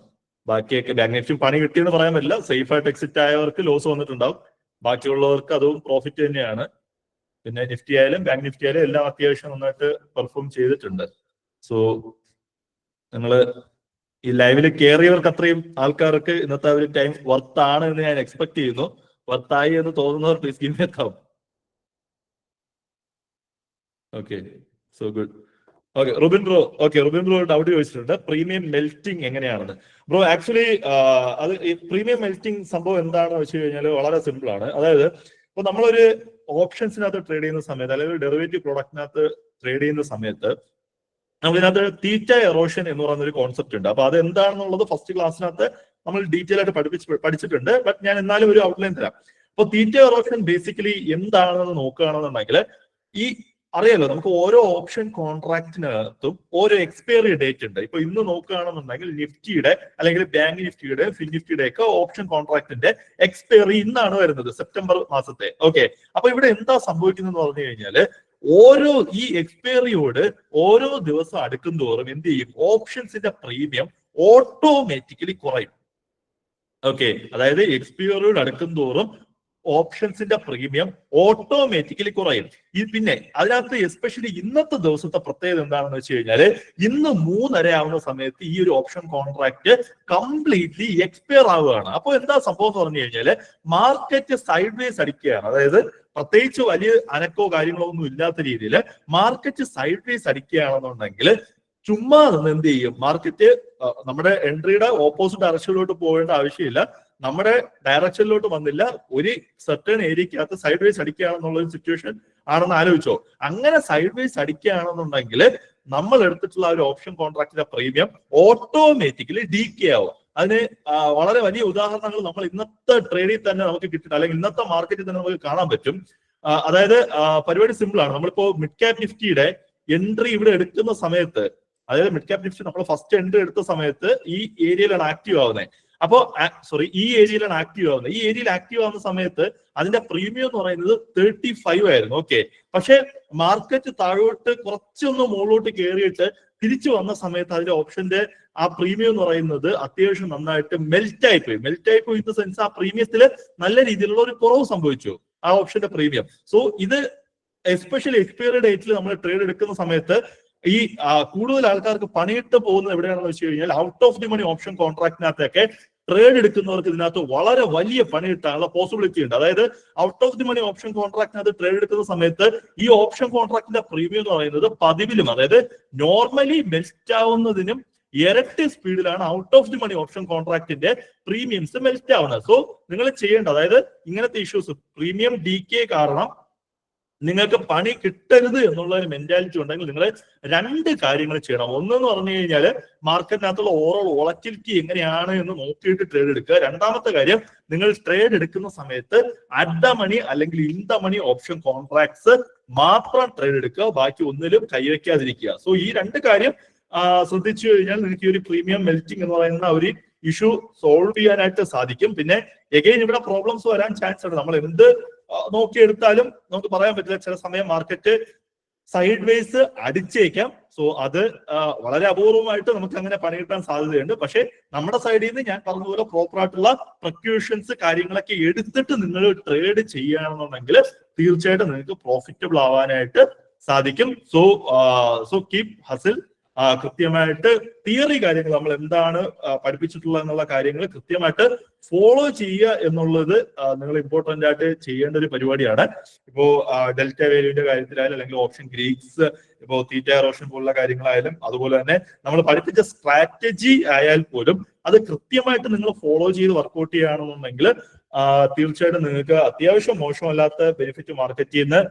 ബാക്കിയൊക്കെ ബാങ്ക് നിഫ്റ്റി പണി കിട്ടിയെന്ന് പറയാൻ പറ്റില്ല. സേഫ് ആയിട്ട് എക്സിറ്റ് ആയവർക്ക് ലോസ് വന്നിട്ടുണ്ടാവും, ബാക്കിയുള്ളവർക്ക് അതും പ്രോഫിറ്റ് തന്നെയാണ്. പിന്നെ നിഫ്റ്റി ആയാലും ബാങ്ക് നിഫ്റ്റി ആയാലും എല്ലാം അത്യാവശ്യം നന്നായിട്ട് പെർഫോം ചെയ്തിട്ടുണ്ട്. സോ നിങ്ങള് ഈ ലൈവില് കയറിയവർക്ക് അത്രയും ആൾക്കാർക്ക് ഇന്നത്തെ ഒരു ടൈം വർത്ത് ആണ് എന്ന് ഞാൻ എക്സ്പെക്ട് ചെയ്യുന്നു. വർത്തായി എന്ന് തോന്നുന്നവർ please give me a thumb. Okay, so good. Okay Rubin bro, Rubin bro doubt ചോദിച്ചിട്ടുണ്ട് പ്രീമിയം മെൽറ്റിംഗ് എങ്ങനെയാണെന്ന്. ബ്രോ ആക്ച്വലി അത് ഈ പ്രീമിയം മെൽറ്റിംഗ് സംഭവം എന്താണെന്ന് വെച്ച് കഴിഞ്ഞാൽ വളരെ സിമ്പിൾ ആണ്. അതായത് ഇപ്പൊ നമ്മളൊരു ഓപ്ഷൻസിനകത്ത് ട്രേഡ് ചെയ്യുന്ന സമയത്ത് അല്ലെങ്കിൽ ഡെറിവേറ്റീവ് പ്രോഡക്റ്റിനകത്ത് ട്രേഡ് ചെയ്യുന്ന സമയത്ത് നമുക്കിതിനകത്ത് തീറ്റ എറോഷൻ എന്ന് പറയുന്ന ഒരു കോൺസെപ്റ്റ് ഉണ്ട്. അപ്പൊ അത് എന്താണെന്നുള്ളത് ഫസ്റ്റ് ക്ലാസ്സിനകത്ത് നമ്മൾ ഡീറ്റെയിൽ ആയിട്ട് പഠിച്ചിട്ടുണ്ട്. ബട്ട് ഞാൻ എന്നാലും ഒരു ഔട്ട്ലൈൻ തരാം. അപ്പൊ തീറ്റ എറോഷൻ ബേസിക്കലി എന്താണെന്ന് നോക്കുകയാണെന്നുണ്ടെങ്കിൽ ഈ അറിയാലോ, നമുക്ക് ഓരോ ഓപ്ഷൻ കോൺട്രാക്റ്റിനകത്തും ഓരോ എക്സ്പയറി ഡേറ്റ് ഉണ്ട്. ഇപ്പൊ ഇന്ന് നോക്കുകയാണെന്നുണ്ടെങ്കിൽ നിഫ്റ്റിയുടെ അല്ലെങ്കിൽ ബാങ്ക് നിഫ്റ്റിയുടെ ഫിൻ നിഫ്റ്റിയുടെ ഒക്കെ ഓപ്ഷൻ കോൺട്രാക്റ്റിന്റെ എക്സ്പയറി ഇന്നാണ് വരുന്നത്, സെപ്റ്റംബർ മാസത്തെ. ഓക്കെ, അപ്പൊ ഇവിടെ എന്താ സംഭവിക്കുന്നത് പറഞ്ഞു കഴിഞ്ഞാല് ഓരോ ഈ എക്സ്പയറിയോട് ഓരോ ദിവസം അടുക്കും തോറും എന്ത് ചെയ്യും, ഓപ്ഷൻസിന്റെ പ്രീമിയം ഓട്ടോമാറ്റിക്കലി കുറയും. ഓക്കെ, അതായത് എക്സ്പയറിയോട് അടുക്കും തോറും ഓപ്ഷൻസിന്റെ പ്രീമിയം ഓട്ടോമാറ്റിക്കലി കുറയും. പിന്നെ അതിനകത്ത് എസ്പെഷ്യലി ഇന്നത്തെ ദിവസത്തെ പ്രത്യേകത എന്താണെന്ന് വെച്ച് കഴിഞ്ഞാല് ഇന്ന് 3:30 ആവുന്ന സമയത്ത് ഈ ഒരു ഓപ്ഷൻ കോൺട്രാക്ട് കംപ്ലീറ്റ്ലി എക്സ്പയർ ആവുകയാണ്. അപ്പോൾ എന്താ സംഭവം എന്ന് പറഞ്ഞു കഴിഞ്ഞാല് മാർക്കറ്റ് സൈഡ് വേസ് അടിക്കുകയാണ്. അതായത് പ്രത്യേകിച്ച് വലിയ അനക്കോ കാര്യങ്ങളോ ഒന്നും ഇല്ലാത്ത രീതിയിൽ മാർക്കറ്റ് സൈഡ് വേസ് അടിക്കുകയാണെന്നുണ്ടെങ്കിൽ ചുമ്മാ നിന്ന് എന്ത് ചെയ്യും, മാർക്കറ്റ് നമ്മുടെ എൻട്രിയുടെ ഓപ്പോസിറ്റ് ഡയറക്ഷനിലോട്ട് പോകേണ്ട ആവശ്യമില്ല, നമ്മുടെ ഡയറക്ഷനിലോട്ട് വന്നില്ല, ഒരു സെർട്ടൺ ഏരിയക്കകത്ത് സൈഡ് വേസ് അടിക്കുകയാണെന്നുള്ള ഒരു സിറ്റുവേഷൻ ആണെന്ന് ആലോചിച്ചോ. അങ്ങനെ സൈഡ് വേസ് അടിക്കുകയാണെന്നുണ്ടെങ്കിൽ നമ്മൾ എടുത്തിട്ടുള്ള ഒരു ഓപ്ഷൻ കോൺട്രാക്റ്റിന്റെ പ്രീമിയം ഓട്ടോമാറ്റിക്കലി ഡീകേ ആവും. അതിന് വളരെ വലിയ ഉദാഹരണങ്ങൾ നമ്മൾ ഇന്നത്തെ ട്രേഡിൽ തന്നെ നമുക്ക് കിട്ടും, അല്ലെങ്കിൽ ഇന്നത്തെ മാർക്കറ്റിൽ തന്നെ നമുക്ക് കാണാൻ പറ്റും. അതായത് പരിപാടി സിമ്പിൾ ആണ്. നമ്മളിപ്പോ മിഡ് ക്യാപ് നിഫ്റ്റിയുടെ എൻട്രി ഇവിടെ എടുക്കുന്ന സമയത്ത്, അതായത് മിഡ് ക്യാപ് നിഫ്റ്റി നമ്മൾ ഫസ്റ്റ് എൻട്രി എടുത്ത സമയത്ത് ഈ ഏരിയയിലാണ് ആക്റ്റീവ് ആവുന്നത്. അപ്പോ ഈ ഏരിയയിലാണ് ആക്റ്റീവ് ആവുന്നത്. ഈ ഏരിയയിൽ ആക്റ്റീവ് ആവുന്ന സമയത്ത് അതിന്റെ പ്രീമിയം എന്ന് പറയുന്നത് 35 ആയിരുന്നു. ഓക്കെ, പക്ഷെ മാർക്കറ്റ് താഴോട്ട് കുറച്ചൊന്ന് മുകളിലോട്ട് കയറിയിട്ട് തിരിച്ചു വന്ന സമയത്ത് അതിന്റെ ഓപ്ഷന്റെ ആ പ്രീമിയം എന്ന് പറയുന്നത് അത്യാവശ്യം നന്നായിട്ട് മെൽറ്റ് ആയിപ്പോയി ഇൻ ദ സെൻസ് ആ പ്രീമിയത്തിൽ നല്ല രീതിയിലുള്ള ഒരു കുറവ് സംഭവിച്ചു ആ ഓപ്ഷന്റെ പ്രീമിയം. സോ ഇത് എസ്പെഷ്യലി എക്സ്പയറി ഡേറ്റിൽ നമ്മൾ ട്രേഡ് എടുക്കുന്ന സമയത്ത് ഈ കൂടുതൽ ആൾക്കാർക്ക് പണിയിട്ട് പോകുന്നത് എവിടെയാണെന്ന് വെച്ച് കഴിഞ്ഞാൽ out of the money option കോൺട്രാക്റ്റിനകത്തൊക്കെ ട്രേഡ് എടുക്കുന്നവർക്ക് ഇതിനകത്ത് വളരെ വലിയ പണി കിട്ടാനുള്ള പോസിബിലിറ്റി ഉണ്ട്. അതായത് out of the money option കോൺട്രാക്റ്റിനകത്ത് ട്രേഡ് എടുക്കുന്ന സമയത്ത് ഈ ഓപ്ഷൻ കോൺട്രാക്റ്റിന്റെ പ്രീമിയം എന്ന് പറയുന്നത് പതിവിലും, അതായത് നോർമലി മെൽറ്റ് ആവുന്നതിനും ഇരട്ടി സ്പീഡിലാണ് out of the money option കോൺട്രാക്റ്റിന്റെ പ്രീമിയംസ് മെൽറ്റ് ആവുന്നത്. സോ നിങ്ങൾ ചെയ്യേണ്ടത്, അതായത് ഇങ്ങനത്തെ ഇഷ്യൂസ് പ്രീമിയം ഡീകേ കാരണം നിങ്ങൾക്ക് പണി കിട്ടരുത് എന്നുള്ള ഒരു മെന്റാലിറ്റി ഉണ്ടെങ്കിൽ നിങ്ങൾ രണ്ട് കാര്യങ്ങൾ ചെയ്യണം. ഒന്നെന്ന് പറഞ്ഞു കഴിഞ്ഞാൽ മാർക്കറ്റിനകത്തുള്ള ഓവറോൾ വോളറ്റിലിറ്റി എങ്ങനെയാണ് എന്ന് നോക്കിയിട്ട് ട്രേഡ് എടുക്കുക. രണ്ടാമത്തെ കാര്യം, നിങ്ങൾ ട്രേഡ് എടുക്കുന്ന സമയത്ത് അറ്റ് ദ മണി അല്ലെങ്കിൽ in the money option contracts മാത്രം ട്രേഡ് എടുക്കുക, ബാക്കി ഒന്നിലും കൈവയ്ക്കാതിരിക്കുക. സോ ഈ രണ്ട് കാര്യം ശ്രദ്ധിച്ചു കഴിഞ്ഞാൽ നിങ്ങൾക്ക് ഈ ഒരു പ്രീമിയം മെൽറ്റിംഗ് എന്ന് പറയുന്ന ഒരു ഇഷ്യൂ സോൾവ് ചെയ്യാനായിട്ട് സാധിക്കും. പിന്നെ എഗെയിൻ ഇവിടെ പ്രോബ്ലംസ് വരാൻ ചാൻസ് ഉണ്ട്. നമ്മൾ എന്ത് നോക്കിയെടുത്താലും നമുക്ക് പറയാൻ പറ്റില്ല, ചില സമയം മാർക്കറ്റ് സൈഡ് വേസ് അടിച്ചേക്കാം. സോ അത് വളരെ അപൂർവമായിട്ട് നമുക്ക് അങ്ങനെ പണി കിട്ടാൻ സാധ്യതയുണ്ട്. പക്ഷെ നമ്മുടെ സൈഡിൽ നിന്ന് ഞാൻ പറഞ്ഞതുപോലെ പ്രോപ്പർ ആയിട്ടുള്ള പ്രിക്കോഷൻസ് കാര്യങ്ങളൊക്കെ എടുത്തിട്ട് നിങ്ങൾ ട്രേഡ് ചെയ്യുകയാണെന്നുണ്ടെങ്കിൽ തീർച്ചയായിട്ടും നിങ്ങൾക്ക് പ്രോഫിറ്റബിൾ ആവാനായിട്ട് സാധിക്കും. So keep hustle. കൃത്യമായിട്ട് തിയറി കാര്യങ്ങൾ നമ്മൾ എന്താണ് പഠിപ്പിച്ചിട്ടുള്ളത് എന്നുള്ള കാര്യങ്ങൾ കൃത്യമായിട്ട് ഫോളോ ചെയ്യുക എന്നുള്ളത് നിങ്ങൾ ഇമ്പോർട്ടന്റ് ആയിട്ട് ചെയ്യേണ്ട ഒരു പരിപാടിയാണ്. ഇപ്പോ ഡെൽറ്റ വാല്യൂവിന്റെ കാര്യത്തിലായാലും അല്ലെങ്കിൽ ഓപ്ഷൻ ഗ്രീക്സ്, ഇപ്പോ തീറ്റ എറോഷൻ പോലുള്ള കാര്യങ്ങളായാലും, അതുപോലെ തന്നെ നമ്മൾ പഠിപ്പിച്ച സ്ട്രാറ്റജി ആയാൽ പോലും അത് കൃത്യമായിട്ട് നിങ്ങൾ ഫോളോ ചെയ്ത് വർക്ക്ഔട്ട് ചെയ്യുകയാണെന്നുണ്ടെങ്കിൽ തീർച്ചയായിട്ടും നിങ്ങൾക്ക് അത്യാവശ്യം മോശമല്ലാത്ത ബെനിഫിറ്റ് മാർക്കറ്റിൽ നിന്ന്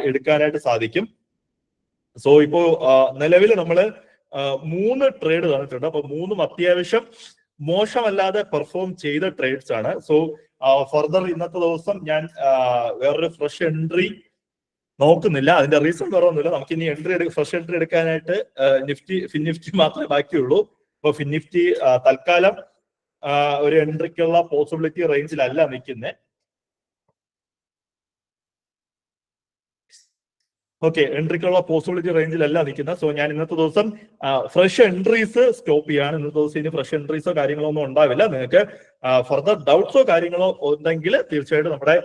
എടുക്കാനായിട്ട് സാധിക്കും. സോ ഇപ്പോ നിലവിൽ നമ്മള് 3 ട്രേഡ് തന്നിട്ടുണ്ട്. അപ്പൊ 3ഉം അത്യാവശ്യം മോശമല്ലാതെ പെർഫോം ചെയ്ത ട്രേഡ്സ് ആണ്. സോ ഫർദർ ഇന്നത്തെ ദിവസം ഞാൻ വേറൊരു ഫ്രഷ് എൻട്രി നോക്കുന്നില്ല. അതിന്റെ റീസൺ വേറെ ഒന്നുമില്ല, നമുക്ക് ഇനി ഫ്രഷ് എൻട്രി എടുക്കാനായിട്ട് ഫിൻ നിഫ്റ്റി മാത്രമേ ബാക്കിയുള്ളൂ. അപ്പൊ ഫിൻ നിഫ്റ്റി തൽക്കാലം ഒരു എൻട്രിക്കുള്ള പോസിബിലിറ്റി റേഞ്ചിലല്ല നിൽക്കുന്നത്. ഓക്കെ, എൻട്രിക്കുള്ള പോസിബിലിറ്റി റേഞ്ചിലല്ല നിൽക്കുന്നത്. സോ ഞാൻ ഇന്നത്തെ ദിവസം ഫ്രഷ് എൻട്രീസ് സ്റ്റോപ്പ് ചെയ്യാണ്. ഇന്നത്തെ ദിവസം ഇനി ഫ്രഷ് എൻട്രീസോ കാര്യങ്ങളോ ഒന്നും ഉണ്ടാവില്ല. നിങ്ങൾക്ക് ഫർദർ ഡൗട്ട്സോ കാര്യങ്ങളോ ഉണ്ടെങ്കിൽ തീർച്ചയായിട്ടും നമ്മുടെ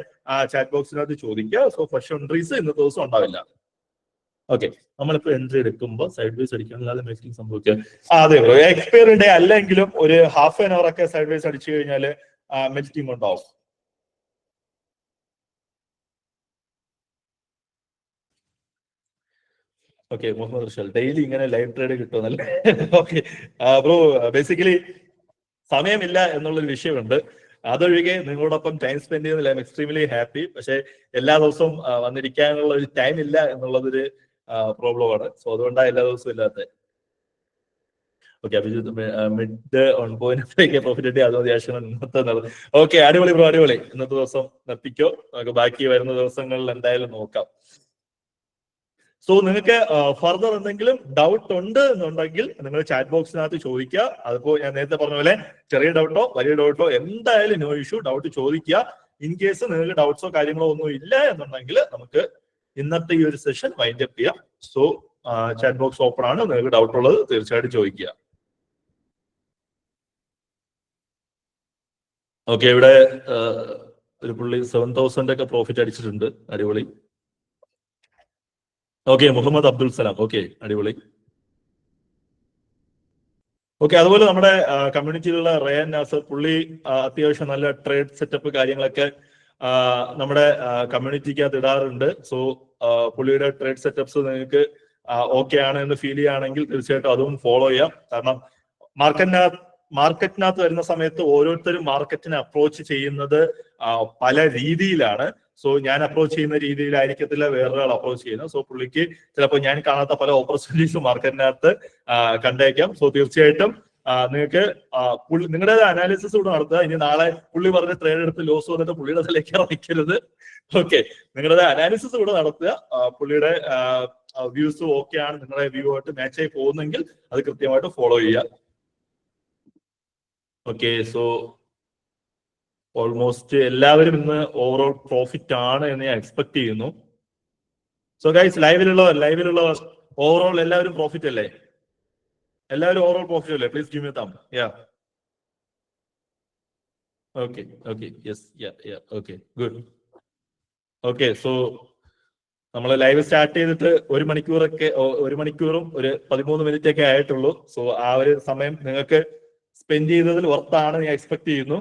ചാറ്റ് ബോക്സിനകത്ത് ചോദിക്കുക. സോ ഫ്രഷ് എൻട്രീസ് ഇന്നത്തെ ദിവസം ഉണ്ടാവില്ല. ഓക്കെ, നമ്മളിപ്പോ എൻട്രി എടുക്കുമ്പോൾ സൈഡ് വൈസ് അടിക്കണം, അല്ലാതെ മെൽറ്റിംഗ് സംഭവിക്കുക. അതെ ബ്രോ, എക്സ്പയറി ഡേ അല്ലെങ്കിലും ഒരു ഹാഫ് ആൻ അവർ ഒക്കെ സൈഡ് വൈസ് അടിച്ചു കഴിഞ്ഞാൽ മെൽറ്റിംഗ് ഉണ്ടാവും. ഓക്കെ, മുഹമ്മദ് റഷൽ ഡെയിലി ഇങ്ങനെ ലൈവ് ട്രേഡ് കിട്ടുമെന്നല്ലേ? ഓക്കെ ബ്രോ, ബേസിക്കലി സമയമില്ല എന്നുള്ളൊരു വിഷയമുണ്ട്. അതൊഴികെ നിങ്ങളോടൊപ്പം ടൈം സ്പെൻഡ് ചെയ്യുന്നതിൽ ഐ എം എക്സ്ട്രീംലി ഹാപ്പി. പക്ഷെ എല്ലാ ദിവസവും വന്നിരിക്കാനുള്ള ഒരു ടൈം ഇല്ല എന്നുള്ളതൊരു പ്രോബ്ലമാണ്. സോ അതുകൊണ്ടാണ് എല്ലാ ദിവസവും ഇല്ലാത്തത്. ഓക്കെ, അഭിജിത്ത് മിഡ് 1.5 പ്രോഫിറ്റ് കിട്ടി, അത് അത്യാവശ്യം ഇന്നത്തെ നടന്നു. ഓക്കെ, അടിപൊളി ബ്രോ, അടിപൊളി. ഇന്നത്തെ ദിവസം നിർത്തിക്കോ, നമുക്ക് ബാക്കി വരുന്ന ദിവസങ്ങളിൽ എന്തായാലും നോക്കാം. സോ നിങ്ങൾക്ക് ഫർദർ എന്തെങ്കിലും ഡൗട്ട് ഉണ്ട് എന്നുണ്ടെങ്കിൽ നിങ്ങൾ ചാറ്റ് ബോക്സിനകത്ത് ചോദിക്കുക. അതിപ്പോ ഞാൻ നേരത്തെ പറഞ്ഞ പോലെ ചെറിയ ഡൗട്ടോ വലിയ ഡൗട്ടോ എന്തായാലും നോ ഇഷ്യൂ, ഡൗട്ട് ചോദിക്കുക. ഇൻ കേസ് നിങ്ങൾക്ക് ഡൗട്ട്സോ കാര്യങ്ങളോ ഒന്നും ഇല്ല എന്നുണ്ടെങ്കിൽ നമുക്ക് ഇന്നത്തെ ഈ ഒരു സെഷൻ വൈൻഡ് അപ്പ് ചെയ്യാം. സോ ചാറ്റ് ബോക്സ് ഓപ്പൺ ആണ്, നിങ്ങൾക്ക് ഡൗട്ട് ഉള്ളത് തീർച്ചയായിട്ടും ചോദിക്കുക. ഓക്കെ, ഇവിടെ ഒരു പുള്ളി 7,000 ഒക്കെ പ്രോഫിറ്റ് അടിച്ചിട്ടുണ്ട്. അടിപൊളി. ഓക്കെ, മുഹമ്മദ് അബ്ദുൽ സലാം. ഓക്കെ, അടിപൊളി. ഓക്കെ, അതുപോലെ നമ്മുടെ കമ്മ്യൂണിറ്റിയിലുള്ള റയാൻ നാസർ, പുള്ളി അത്യാവശ്യം നല്ല ട്രേഡ് സെറ്റപ്പ് കാര്യങ്ങളൊക്കെ നമ്മുടെ കമ്മ്യൂണിറ്റിക്കകത്ത് ഇടാറുണ്ട്. സോ പുള്ളിയുടെ ട്രേഡ് സെറ്റപ്സ് നിങ്ങൾക്ക് ഓക്കെ ആണ് എന്ന് ഫീൽ ചെയ്യുകയാണെങ്കിൽ തീർച്ചയായിട്ടും അതും ഫോളോ ചെയ്യാം. കാരണം മാർക്കറ്റിനകത്ത് വരുന്ന സമയത്ത് ഓരോരുത്തരും മാർക്കറ്റിനെ അപ്രോച്ച് ചെയ്യുന്നത് പല രീതിയിലാണ്. സോ ഞാൻ അപ്രോച്ച് ചെയ്യുന്ന രീതിയിലായിരിക്കത്തില്ല വേറൊരാൾ അപ്രോച്ച് ചെയ്യുന്നത്. സോ പുള്ളിക്ക് ചിലപ്പോൾ ഞാൻ കാണാത്ത പല ഓപ്പർച്യൂണിറ്റീസും മാർക്കറ്റിനകത്ത് കണ്ടേക്കാം. സോ തീർച്ചയായിട്ടും നിങ്ങൾക്ക് നിങ്ങളുടെ അനാലിസിസ് കൂടെ നടത്തുക. ഇനി നാളെ പുള്ളി പറഞ്ഞ ട്രേഡ് എടുത്ത് ലോസ് വന്നിട്ട് പുള്ളിയുടെ അതിലേക്ക് ഇറങ്ങിക്കരുത്. ഓക്കെ, നിങ്ങളുടെ അനാലിസിസ് കൂടെ നടത്തുക. പുള്ളിയുടെ വ്യൂസ് ഓക്കെ ആണ്, നിങ്ങളുടെ വ്യൂ ആയിട്ട് മാച്ച് ആയി പോകുന്നെങ്കിൽ അത് കൃത്യമായിട്ട് ഫോളോ ചെയ്യുക. ഓക്കെ, സോ ഓൾമോസ്റ്റ് എല്ലാവരും ഇന്ന് ഓവറോൾ പ്രോഫിറ്റ് ആണ് എന്ന് ഞാൻ എക്സ്പെക്ട് ചെയ്യുന്നു. സോ ഗൈസ്, ലൈവിലുള്ളവർ ഓവറോൾ എല്ലാവരും പ്രോഫിറ്റ് അല്ലേ? എല്ലാവരും ഓവറോൾ പ്രോഫിറ്റ് അല്ലേ? പ്ലീസ് ഗിവ് മി തം. യാ, ഓക്കെ ഓക്കെ, യെസ്, യാ, ഓക്കെ, ഗുഡ്. ഓക്കെ, സോ നമ്മൾ ലൈവ് സ്റ്റാർട്ട് ചെയ്തിട്ട് 1 മണിക്കൂറും ഒരു 13 മിനിറ്റ് ഒക്കെ ആയിട്ടുള്ളൂ. സോ ആ ഒരു സമയം നിങ്ങൾക്ക് സ്പെൻഡ് ചെയ്തതിൽ വർത്താണ് ഞാൻ എക്സ്പെക്ട് ചെയ്യുന്നു.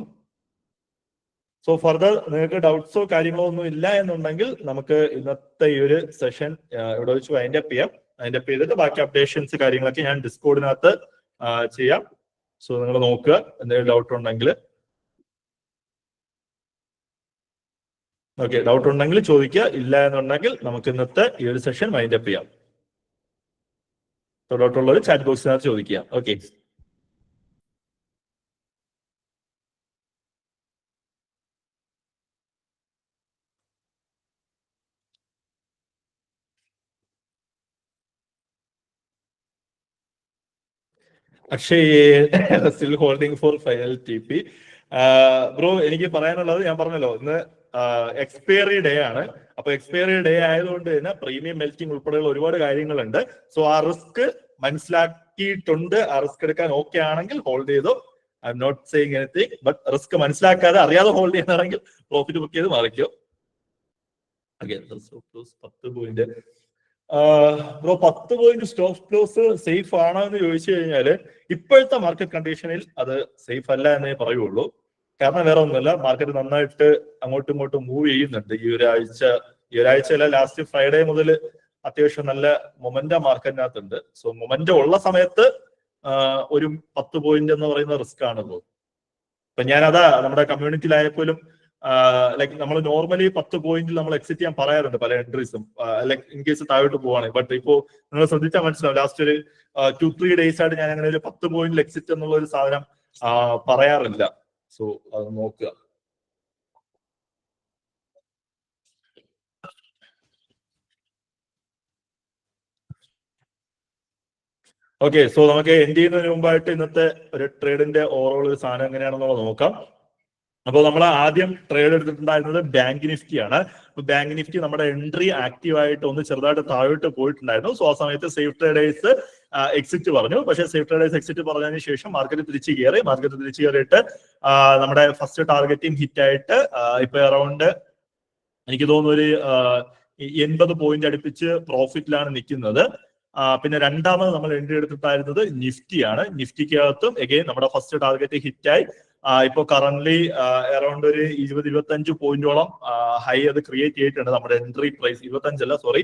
സോ ഫർദർ നിങ്ങൾക്ക് ഡൗട്ട്സോ കാര്യങ്ങളോ ഒന്നും ഇല്ല എന്നുണ്ടെങ്കിൽ നമുക്ക് ഇന്നത്തെ ഈ ഒരു സെഷൻ ഇവിടെ വെച്ച് വൈൻഡ് അപ്പ് ചെയ്യാം. വൈൻഡ് അപ്പ് ചെയ്തിട്ട് ബാക്കി അപ്ഡേഷൻസ് കാര്യങ്ങളൊക്കെ ഞാൻ ഡിസ്കോഡിനകത്ത് ചെയ്യാം. സോ നിങ്ങൾ നോക്കുക, എന്തെങ്കിലും ഡൗട്ട് ഉണ്ടെങ്കിൽ. ഓക്കെ, ഡൗട്ട് ഉണ്ടെങ്കിൽ ചോദിക്കുക, ഇല്ല എന്നുണ്ടെങ്കിൽ നമുക്ക് ഇന്നത്തെ ഈ ഒരു സെഷൻ വൈൻഡ് അപ്പ് ചെയ്യാം. ഡൗട്ട് ഉള്ളത് ചാറ്റ് ബോക്സിനകത്ത് ചോദിക്കുക. Okay, Akshay still holding for final TP. Bro, എനിക്ക് പറയാനുള്ളത് ഞാൻ പറഞ്ഞല്ലോ, ഇന്ന് എക്സ്പയറി ഡേ ആണ്. അപ്പൊ എക്സ്പയറി ഡേ ആയതുകൊണ്ട് തന്നെ പ്രീമിയം മെൽറ്റിംഗ് ഉൾപ്പെടെയുള്ള ഒരുപാട് കാര്യങ്ങളുണ്ട്. സോ ആ റിസ്ക് മനസ്സിലാക്കിയിട്ടുണ്ട്. ആ റിസ്ക് എടുക്കാൻ ഓക്കെ ആണെങ്കിൽ ഹോൾഡ് ചെയ്തോ. I'm not saying anything, but risk മനസ്സിലാക്കാതെ അറിയാതെ ഹോൾഡ് ചെയ്യുന്നതാണെങ്കിൽ പ്രോഫിറ്റ് ബുക്ക് ചെയ്ത് മാറിക്കോ. Okay, 10 point. Bro, 10 point stop loss safe ആണോ എന്ന് ചോദിച്ചു കഴിഞ്ഞാല് ഇപ്പോഴത്തെ മാർക്കറ്റ് കണ്ടീഷനിൽ അത് സേഫ് അല്ല എന്നേ പറയുള്ളൂ. കാരണം വേറെ ഒന്നുമല്ല, മാർക്കറ്റ് നന്നായിട്ട് അങ്ങോട്ടും ഇങ്ങോട്ടും മൂവ് ചെയ്യുന്നുണ്ട് ഈ ഒരാഴ്ചയല്ല, ലാസ്റ്റ് ഫ്രൈഡേ മുതൽ അത്യാവശ്യം നല്ല മൊമെന്റം മാർക്കറ്റിനകത്തുണ്ട്. സോ മൊമെന്റം ഉള്ള സമയത്ത് ഒരു 10 പോയിന്റ് എന്ന് പറയുന്ന റിസ്ക് ആണ് ബ്രോ. ഇപ്പൊ ഞാനതാ നമ്മുടെ കമ്മ്യൂണിറ്റിയിലായപ്പോലും ലൈക്ക് നമ്മൾ നോർമലി 10 പോയിന്റിൽ നമ്മൾ എക്സിറ്റ് ചെയ്യാൻ പറയാറുണ്ട് പല എൻട്രീസും, ലൈക്ക് ഇൻ കേസ് താഴോട്ട് പോവാണെങ്കിൽ. ബട്ട് ഇപ്പോ നിങ്ങൾ ശ്രദ്ധിച്ചാൽ മനസ്സിലാവും, ലാസ്റ്റ് ഒരു 2-3 ഡേയ്സ് ആയിട്ട് ഞാൻ അങ്ങനെ ഒരു 10 പോയിന്റിൽ എക്സിറ്റ് എന്നുള്ള ഒരു സാധനം പറയാറില്ല. സോ അത് നോക്കുക. ഓക്കെ, സോ നമുക്ക് എൻഡ് ചെയ്യുന്നതിന് മുമ്പായിട്ട് ഇന്നത്തെ ഒരു ട്രേഡിന്റെ ഓവറോൾ ഒരു സാധനം എങ്ങനെയാണെന്നുള്ളത് നോക്കാം. അപ്പോൾ നമ്മൾ ആദ്യം ട്രേഡ് എടുത്തിട്ടുണ്ടായിരുന്നത് ബാങ്ക് നിഫ്റ്റിയാണ്. അപ്പൊ ബാങ്ക് നിഫ്റ്റി നമ്മുടെ എൻട്രി ആക്റ്റീവ് ആയിട്ട് ഒന്ന് ചെറുതായിട്ട് താഴോട്ട് പോയിട്ടുണ്ടായിരുന്നു. സോ ആ സമയത്ത് സേഫ് ട്രേഡേഴ്സ് എക്സിറ്റ് പറഞ്ഞു. പക്ഷേ സേഫ് ട്രേഡേഴ്സ് എക്സിറ്റ് പറഞ്ഞതിന് ശേഷം മാർക്കറ്റ് തിരിച്ചു കയറിയിട്ട് നമ്മുടെ ഫസ്റ്റ് ടാർഗറ്റിംഗ് ഹിറ്റ് ആയിട്ട് ഇപ്പൊ അറൌണ്ട് എനിക്ക് തോന്നുന്നു ഒരു 80 പോയിന്റ് അടുപ്പിച്ച് പ്രോഫിറ്റിലാണ് നിൽക്കുന്നത്. പിന്നെ രണ്ടാമത് നമ്മൾ എൻട്രി എടുത്തിട്ടായിരുന്നത് നിഫ്റ്റിയാണ്. നിഫ്റ്റിക്കകത്തും എഗെയിൻ നമ്മുടെ ഫസ്റ്റ് ടാർഗറ്റ് ഹിറ്റായി. ഇപ്പൊ കറന്റ്ലി അറൌണ്ട് ഒരു 20-25 പോയിന്റോളം ഹൈ അത് ക്രിയേറ്റ് ചെയ്തിട്ടുണ്ട്. നമ്മുടെ എൻട്രി പ്രൈസ് 25 അല്ല, സോറി,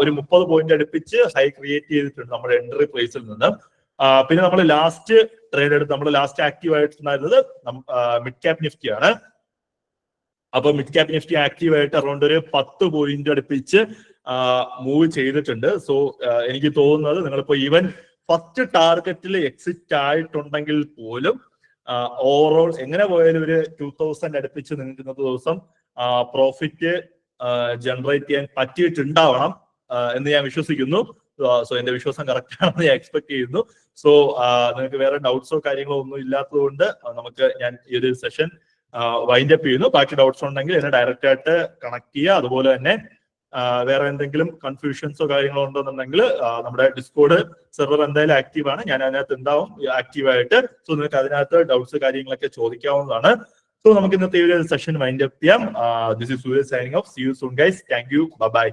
ഒരു 30 പോയിന്റ് അടുപ്പിച്ച് ഹൈ ക്രിയേറ്റ് ചെയ്തിട്ടുണ്ട് നമ്മുടെ എൻട്രി പ്രൈസിൽ നിന്ന്. പിന്നെ നമ്മൾ ലാസ്റ്റ് ട്രേഡ് എടുത്ത് നമ്മൾ ലാസ്റ്റ് ആക്റ്റീവ് ആയിട്ടുണ്ടായിരുന്നത് മിഡ് ക്യാപ് നിഫ്റ്റിയാണ്. അപ്പൊ മിഡ് ക്യാപ് നിഫ്റ്റി ആക്റ്റീവ് ആയിട്ട് അറൌണ്ട് ഒരു 10 പോയിന്റ് അടുപ്പിച്ച് മൂവ് ചെയ്തിട്ടുണ്ട്. സോ എനിക്ക് തോന്നുന്നത് നിങ്ങളിപ്പോ ഈവൻ ഫസ്റ്റ് ടാർഗറ്റിൽ എക്സിറ്റ് ആയിട്ടുണ്ടെങ്കിൽ പോലും ഓവറോൾ എങ്ങനെ പോയാലും ഒരു 2000 അടുപ്പിച്ച് നിങ്ങൾക്ക് ഇന്നത്തെ ദിവസം പ്രോഫിറ്റ് ജനറേറ്റ് ചെയ്യാൻ പറ്റിയിട്ടുണ്ടാവണം എന്ന് ഞാൻ വിശ്വസിക്കുന്നു. സോ എന്റെ വിശ്വാസം കറക്റ്റ് ആണെന്ന് ഞാൻ എക്സ്പെക്ട് ചെയ്യുന്നു. സോ നിങ്ങൾക്ക് വേറെ ഡൗട്ട്സോ കാര്യങ്ങളോ ഒന്നും ഇല്ലാത്തത് കൊണ്ട് നമുക്ക് ഞാൻ ഈ ഒരു സെഷൻ വൈൻഡ് അപ്പ് ചെയ്യുന്നു. ബാക്കി ഡൗട്ട്സ് ഉണ്ടെങ്കിൽ എന്നെ ഡയറക്റ്റ് ആയിട്ട് കണക്ട് ചെയ്യുക. അതുപോലെ തന്നെ വേറെ എന്തെങ്കിലും കൺഫ്യൂഷൻസോ കാര്യങ്ങളോ ഉണ്ടെന്നുണ്ടെങ്കിൽ നമ്മുടെ ഡിസ്കോഡ് സെർവർ എന്തായാലും ആക്റ്റീവ് ആണ്, ഞാൻ അതിനകത്ത് ഉണ്ടാവും ആക്റ്റീവ് ആയിട്ട്. സോ നിങ്ങൾക്ക് അതിനകത്ത് ഡൗട്ട്സ് കാര്യങ്ങളൊക്കെ ചോദിക്കാവുന്നതാണ്. സോ നമുക്ക് ഇന്നത്തെ ഈ ഒരു സെഷൻ വൈൻഡ് അപ്പ് ചെയ്യാം. This is Sooraj signing off. See you soon guys. Thank you. By.